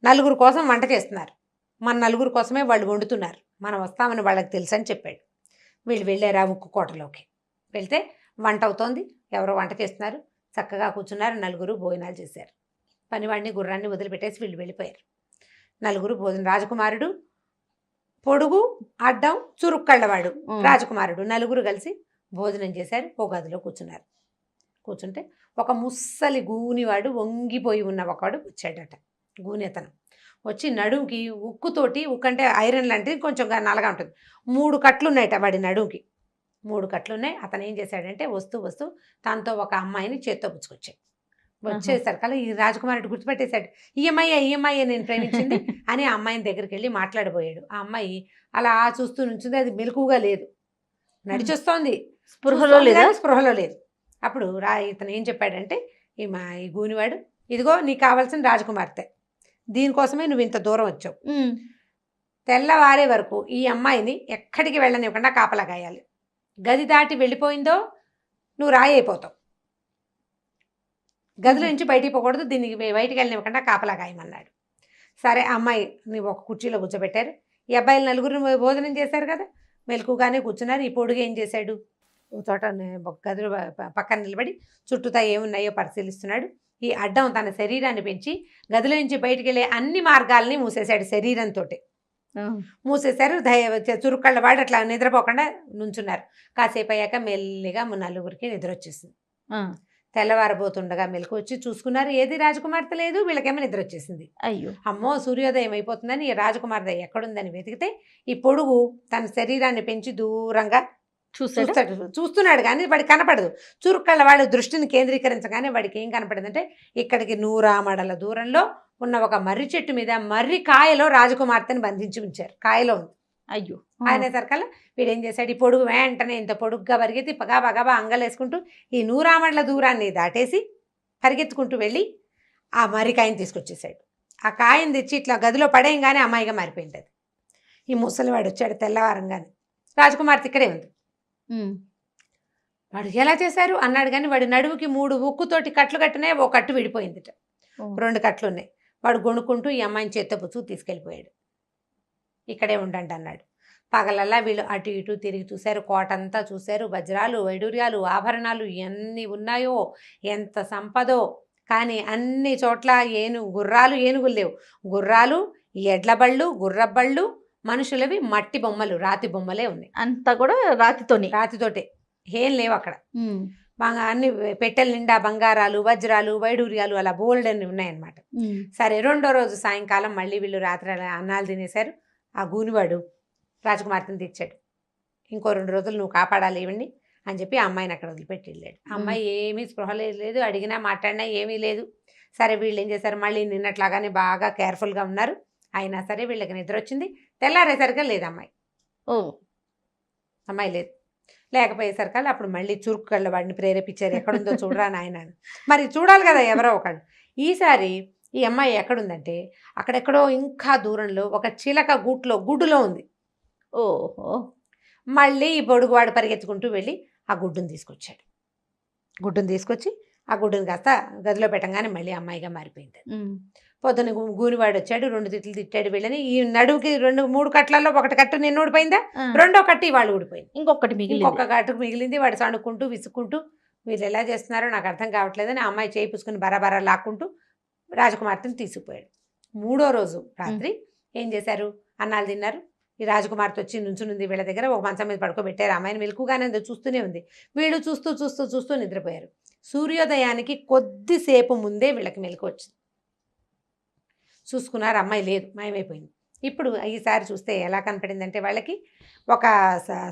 నలుగురు కోసం వంట చేస్తున్నారు, మన నలుగురు కోసమే వాళ్ళు వండుతున్నారు, మనం వస్తామని వాళ్ళకి తెలుసు అని చెప్పాడు. వీళ్ళు వెళ్ళారు ఆ ఉక్కు కోటలోకి. వెళ్తే వంట అవుతోంది, ఎవరో వంట చేస్తున్నారు, చక్కగా కూర్చున్నారు, నలుగురు భోజనాలు చేశారు. పనివాడిని గుర్రాన్ని వదిలిపెట్టేసి వీళ్ళు వెళ్ళిపోయారు. నలుగురు భోజనం, రాజకుమారుడు, పొడుగు, అడ్డం, చురుక్కళ్ళవాడు, రాజకుమారుడు నలుగురు కలిసి భోజనం చేశారు. ఓ గదిలో కూర్చున్నారు. కూర్చుంటే ఒక ముస్సలి గూనివాడు, వంగిపోయి ఉన్న ఒకవాడు వచ్చాడట. గూని అతను వచ్చి నడుముకి ఉక్కు అంటే ఐరన్ లాంటిది, కొంచెం నల్లగా ఉంటుంది, 3 కట్లు ఉన్నాయట వాడి నడుముకి, 3 కట్లు ఉన్నాయి. అతను ఏం చేశాడంటే, వస్తూ తనతో ఒక అమ్మాయిని చేత్తో పుచ్చుకొచ్చాడు. వచ్చేసరికల్లా ఈ రాజకుమారుడు గుర్తుపెట్టేశాడు, ఈ అమ్మాయి నేను ప్రేమించింది అని ఆ అమ్మాయిని దగ్గరికి వెళ్ళి మాట్లాడబోయాడు. ఆ అమ్మాయి అలా చూస్తూ నుంచింది, అది మెలకుగా లేదు, నడిచొస్తోంది, స్పృహలో లేదు. అప్పుడు ఇతను ఏం చెప్పాడంటే, ఈ గూనివాడు, ఇదిగో నీకు కావాల్సిన రాజకుమార్తె, దీనికోసమే నువ్వు ఇంత దూరం వచ్చావు. తెల్లవారే వరకు ఈ అమ్మాయిని ఎక్కడికి వెళ్ళనివ్వకుండా కాపలా కాయాలి. గది దాటి వెళ్ళిపోయిందో నువ్వు రాయి అయిపోతావు. గదిలో నుంచి బయటికి పోకూడదు, దీనికి బయటికి వెళ్ళనివ్వకుండా కాపలా కాయమన్నాడు. సరే అమ్మాయి నువ్వు ఒక కుర్చీలో కూర్చోబెట్టారు. ఈ అబ్బాయిలు నలుగురు భోజనం చేశారు కదా, మెలకుగానే కూర్చున్నారు. ఈ పొడుగు ఏం చేశాడు, ఓ చోట ఒక గదిలో పక్కన నిలబడి చుట్టూతా ఏమున్నాయో పరిశీలిస్తున్నాడు. ఈ అడ్డం తన శరీరాన్ని పెంచి గదిలో నుంచి బయటికి వెళ్ళే అన్ని మార్గాల్ని మూసేశాడు. శరీరంతో మూసేశారు. చురుక్కళ్ళ వాడు అట్లా నిద్రపోకుండా నుంచున్నారు. కాసేపు అయ్యాక మెల్లిగా నలుగురికి నిద్ర వచ్చేసింది. తెల్లవారబోతుండగా మెలకు వచ్చి చూసుకున్నారు, ఏది రాజకుమార్తె లేదు. వీళ్ళకేమో నిద్ర వచ్చేసింది. అయ్యో అమ్మో సూర్యోదయం అయిపోతుందని ఈ రాజకుమార్తె ఎక్కడుందని వెతికితే ఈ పొడుగు తన శరీరాన్ని పెంచి దూరంగా చూస్తున్నాడు కానీ వాడికి కనపడదు. చురుక్కళ్ళ వాడి దృష్టిని కేంద్రీకరించగానే వాడికి ఏం కనపడిందంటే ఇక్కడికి 100 ఆమడల దూరంలో ఉన్న ఒక మర్రి చెట్టు మీద మర్రి కాయలో రాజకుమార్తెని బంధించి ఉంచారు. కాయలో ఉంది. అయ్యో ఆయన సరికల్లా వీడు ఏం చేశాడు, ఈ పొడుగు వెంటనే ఇంత పొడుగ్గా పరిగెత్తి పగాబగబా అంగలేసుకుంటూ ఈ 100 ఆమడల దూరాన్ని దాటేసి పరిగెత్తుకుంటూ వెళ్ళి ఆ మర్రి కాయని తీసుకొచ్చేసాడు. ఆ కాయని తెచ్చి ఇట్లా గదిలో పడేయంగానే అమ్మాయిగా మారిపోయింది అది. ఈ ముసలివాడు వచ్చాడు తెల్లవారంగానే, రాజకుమార్తె ఇక్కడే ఉంది. వాడు ఎలా చేశారు అన్నాడు కానీ వాడి నడువుకి 3 ఉక్కుతోటి కట్లు కట్టినాయి. ఓ కట్టు విడిపోయిందిట, 2 కట్లు ఉన్నాయి. వాడు గొణుక్కుంటూ ఈ అమ్మాయిని చేత్తో పుచ్చుకు తీసుకెళ్ళిపోయాడు. ఇక్కడే ఉండండి అన్నాడు. పగలల్లా వీళ్ళు అటు ఇటు తిరిగి చూశారు, కోటంతా చూశారు. వజ్రాలు వైడూర్యాలు ఆభరణాలు ఎన్ని ఉన్నాయో, ఎంత సంపదో. కానీ అన్ని చోట్ల గుర్రాలు ఏనుగులు లేవు. గుర్రాలు, ఎడ్లబళ్ళు, గుర్రబళ్ళు, మనుషులవి మట్టి బొమ్మలు, రాతి బొమ్మలే ఉన్నాయి. అంతా కూడా రాతితోటే, ఏం లేవు అక్కడ. అన్ని పెట్టెల నిండా బంగారాలు, వజ్రాలు, వైడూర్యాలు అలా బోల్డ్ అని ఉన్నాయన్నమాట. సరే 2వ రోజు సాయంకాలం మళ్ళీ వీళ్ళు రాత్రి అన్నాలు తినేశారు. ఆ గూనివాడు రాజకుమార్తెని తెచ్చాడు. ఇంకో 2 రోజులు నువ్వు కాపాడాలి ఇవ్వండి అని చెప్పి ఆ అమ్మాయిని అక్కడ వదిలిపెట్టి వెళ్ళాడు. అమ్మాయి ఏమీ స్పృహ లేదు, అడిగినా మాట్లాడినా ఏమీ లేదు. సరే వీళ్ళు ఏం చేశారు, మళ్ళీ నిన్నట్లాగానే బాగా కేర్ఫుల్గా ఉన్నారు. అయినా సరే వీళ్ళకి నిద్ర వచ్చింది. తెల్లారేసరిగా లేదు అమ్మాయి. అమ్మాయి లేదు. లేకపోయేసరికల్లా అప్పుడు మళ్ళీ చురుక్కళ్ళ వాడిని ప్రేరేపించారు, ఎక్కడుందో చూడరా నాయన. మరి చూడాలి కదా ఎవరో ఒకడు. ఈసారి ఈ అమ్మాయి ఎక్కడుందంటే అక్కడెక్కడో ఇంకా దూరంలో ఒక చిలక గుడ్డులో ఉంది. ఓహో. మళ్ళీ ఈ పొడుగువాడు పరిగెత్తుకుంటూ వెళ్ళి ఆ గుడ్డును తీసుకొచ్చాడు. గుడ్డును తీసుకొచ్చి ఆ గుడ్డును కాస్త గదిలో పెట్టంగానే మళ్ళీ అమ్మాయిగా మారిపోయింది. పొద్దున్న గూనివాడు వచ్చాడు, 2 తిట్లు తిట్టాడు వీళ్ళని. ఈ నడువుకి 3 కట్లలో 1 కట్టు నిన్న ఊడిపోయిందా, 2వ కట్టు ఇవాళ ఊడిపోయింది, ఇంకొక కట్టుకు మిగిలింది. వాడు సణుక్కుంటూ విసుక్కుంటూ వీళ్ళు ఎలా చేస్తున్నారో నాకు అర్థం కావట్లేదని ఆ అమ్మాయి చేయి పుసుకుని బరాబరా లాక్కుంటూ రాజకుమార్తెని తీసుకుపోయాడు. 3వ రోజు రాత్రి ఏం చేశారు, అన్నాలు తిన్నారు. ఈ రాజకుమార్తె వచ్చి నుంచునుంది వీళ్ళ దగ్గర. ఒక మంచం మీద పడుకోబెట్టారు. అమ్మాయిని మెలకుగానే చూస్తూనే ఉంది. వీళ్ళు చూస్తూ చూస్తూ చూస్తూ నిద్రపోయారు. సూర్యోదయానికి కొద్దిసేపు ముందే వీళ్ళకి మెలకు వచ్చింది. చూసుకున్నారు, అమ్మాయి లేదు, మాయమైపోయింది. ఇప్పుడు ఈసారి చూస్తే ఎలా కనపడిందంటే వాళ్ళకి ఒక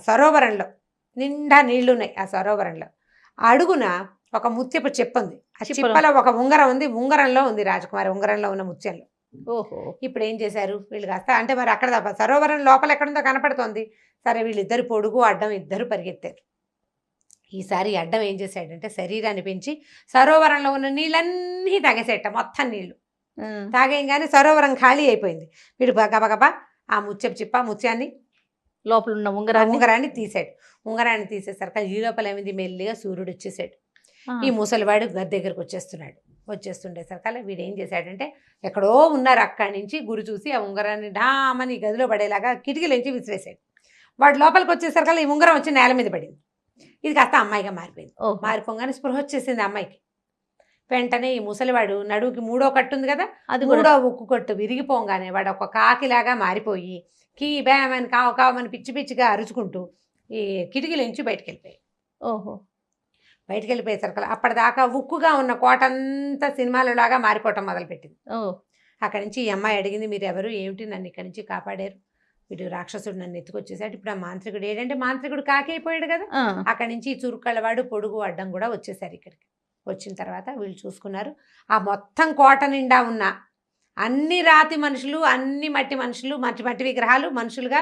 సరోవరంలో నిండా నీళ్లు ఉన్నాయి. ఆ సరోవరంలో అడుగున ఒక ముత్యపు చెప్ప ఉంది. ఆ చిప్పలో ఒక ఉంగరం ఉంది. ఉంగరంలో ఉంది రాజకుమారి, ఉంగరంలో ఉన్న ముత్యంలో. ఓహో. ఇప్పుడు ఏం చేశారు వీళ్ళు కాస్త, అంటే మరి అక్కడ సరోవరం లోపల ఎక్కడుందో కనపడుతోంది. సరే వీళ్ళిద్దరు పొడుగు అడ్డం ఇద్దరు పరిగెత్తారు. ఈసారి అడ్డం ఏం చేశాడంటే శరీరాన్ని పెంచి సరోవరంలో ఉన్న నీళ్ళన్నీ తాగేసేట, మొత్తం నీళ్లు తాగేయంగానే సరోవరం ఖాళీ అయిపోయింది. వీడు గబగబా ఆ ముత్యాన్ని లోపల ఉన్న ఉంగరాన్ని తీసాడు. ఉంగరాన్ని తీసేసరికి ఈ లోపల ఏమైంది, మెల్లిగా సూర్యుడు వచ్చేసాడు. ఈ ముసలివాడు గది దగ్గరకు వచ్చేస్తుండేసరికి వీడు ఏం చేశాడంటే ఎక్కడో ఉన్నారు అక్కడి నుంచి గురి చూసి ఆ ఉంగరాన్ని డామని గదిలో పడేలాగా కిటికీలోంచి విసిరేసాడు. వాడు లోపలికి వచ్చేసరికి ఈ ఉంగరం వచ్చి నేల మీద పడింది. ఇది కాస్త అమ్మాయిగా మారిపోయింది. మారిపోగానే స్పృహ వచ్చేసింది అమ్మాయికి. వెంటనే ఈ ముసలివాడు నడువుకి 3వ కట్టు ఉంది కదా, అది 3వ ఉక్కు కట్టు విరిగిపోగానే వాడు ఒక కాకిలాగా మారిపోయి కీ బ్యామని కావమని పిచ్చి పిచ్చిగా అరుచుకుంటూ ఈ కిటికీలోంచి బయటకు వెళ్ళిపోయాయి. ఓహో. బయటకు వెళ్ళిపోయేసరికి అప్పటిదాకా ఉక్కుగా ఉన్న కోటంతా సినిమాలలాగా మారిపోవటం మొదలుపెట్టింది. అక్కడి నుంచి ఈ అమ్మాయి అడిగింది, మీరు ఎవరు, ఏమిటి, నన్ను ఇక్కడి నుంచి కాపాడారు, వీడు రాక్షసుడు నన్ను ఎత్తుకొచ్చేసాడు. ఇప్పుడు ఆ మాంత్రికుడు ఏడంటే మాంత్రికుడు కాకి అయిపోయాడు కదా. అక్కడి నుంచి చురుక్కళ్ళవాడు పొడుగు అడ్డం కూడా వచ్చేసారు ఇక్కడికి. వచ్చిన తర్వాత వీళ్ళు చూసుకున్నారు, ఆ మొత్తం కోట నిండా ఉన్న అన్ని రాతి మనుషులు, అన్ని మట్టి మనుషులు, మట్టి విగ్రహాలు మనుషులుగా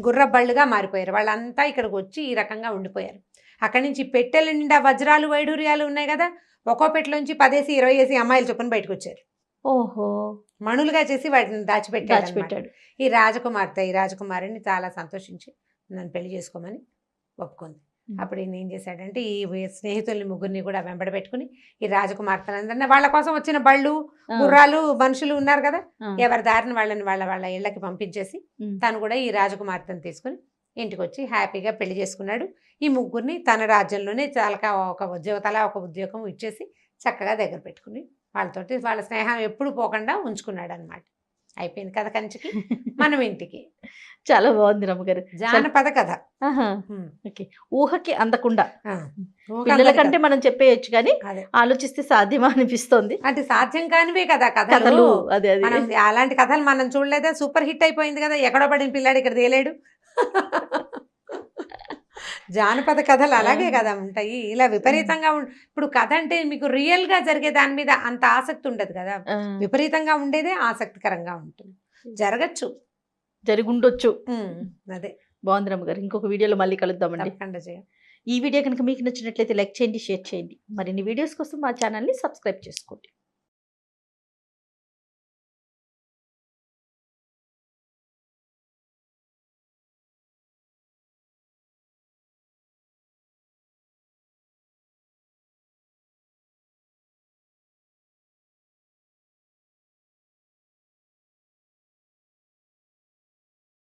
గుర్రబళ్ళుగా మారిపోయారు. వాళ్ళంతా ఇక్కడికి వచ్చి ఈ రకంగా ఉండిపోయారు. అక్కడి నుంచి పెట్టెల నిండా వజ్రాలు వైడూర్యాలు ఉన్నాయి కదా, ఒక్కో పెట్టెలోంచి 10 20 అమ్మాయిలు చొప్పున బయటకు వచ్చారు. ఓహో, మణులుగా చేసి వాటిని దాచిపెట్టాడు. దాచిపెట్టాడు. ఈ రాజకుమారిని చాలా సంతోషించి నన్ను పెళ్లి చేసుకోమని ఒప్పుకుంది. అప్పుడు ఈయన ఏం చేశాడంటే ఈ స్నేహితుల్ని ముగ్గురిని కూడా వెంబడ పెట్టుకుని ఈ రాజకుమార్తెలందరినీ వాళ్ళ కోసం వచ్చిన బళ్ళు గుర్రాలు మనుషులు ఉన్నారు కదా, ఎవరి దారిని వాళ్ళని వాళ్ళ ఇళ్ళకి పంపించేసి తను కూడా ఈ రాజకుమార్తెను తీసుకుని ఇంటికి వచ్చి హ్యాపీగా పెళ్లి చేసుకున్నాడు. ఈ ముగ్గురిని తన రాజ్యంలోనే ఒక ఉద్యోగం ఇచ్చేసి చక్కగా దగ్గర పెట్టుకుని వాళ్ళతోటి వాళ్ళ స్నేహం ఎప్పుడు పోకుండా ఉంచుకున్నాడు అనమాట. అయిపోయింది కథ కంచికి, మనం ఇంటికి. చాలా బాగుంది రమ్మగారు. జానపద కథ. ఓకే, ఊహకి అందకుండా ఊహ పిల్లల అందదు కంటే కదా. మనం చెప్పేయచ్చు కానీ అదే ఆలోచిస్తే సాధ్యమా అనిపిస్తోంది. అంటే సాధ్యం కానివే కదా కథలు కథలు. అదే అదే మనం అలాంటి కథలు మనం చూడలేదా? సూపర్ హిట్ అయిపోయింది కదా, ఎక్కడో పడిన పిల్లాడు ఇక్కడ తేలేడు. జానపద కథలు అలాగే కదా ఉంటాయి. ఇలా విపరీతంగా ఇప్పుడు కథ అంటే మీకు రియల్ గా జరిగే దాని మీద అంత ఆసక్తి ఉండదు కదా, విపరీతంగా ఉండేదే ఆసక్తికరంగా ఉంటుంది. జరగచ్చు, జరిగుండొచ్చు. అదే. బాగుంది రమ్మగారు. ఇంకొక వీడియోలో మళ్ళీ కలుద్దామండి. తప్పకుండా చేయం. ఈ వీడియో కనుక మీకు నచ్చినట్లయితే లైక్ చేయండి, షేర్ చేయండి. మరిన్ని వీడియోస్ కోసం మా ఛానల్ని సబ్స్క్రైబ్ చేసుకోండి.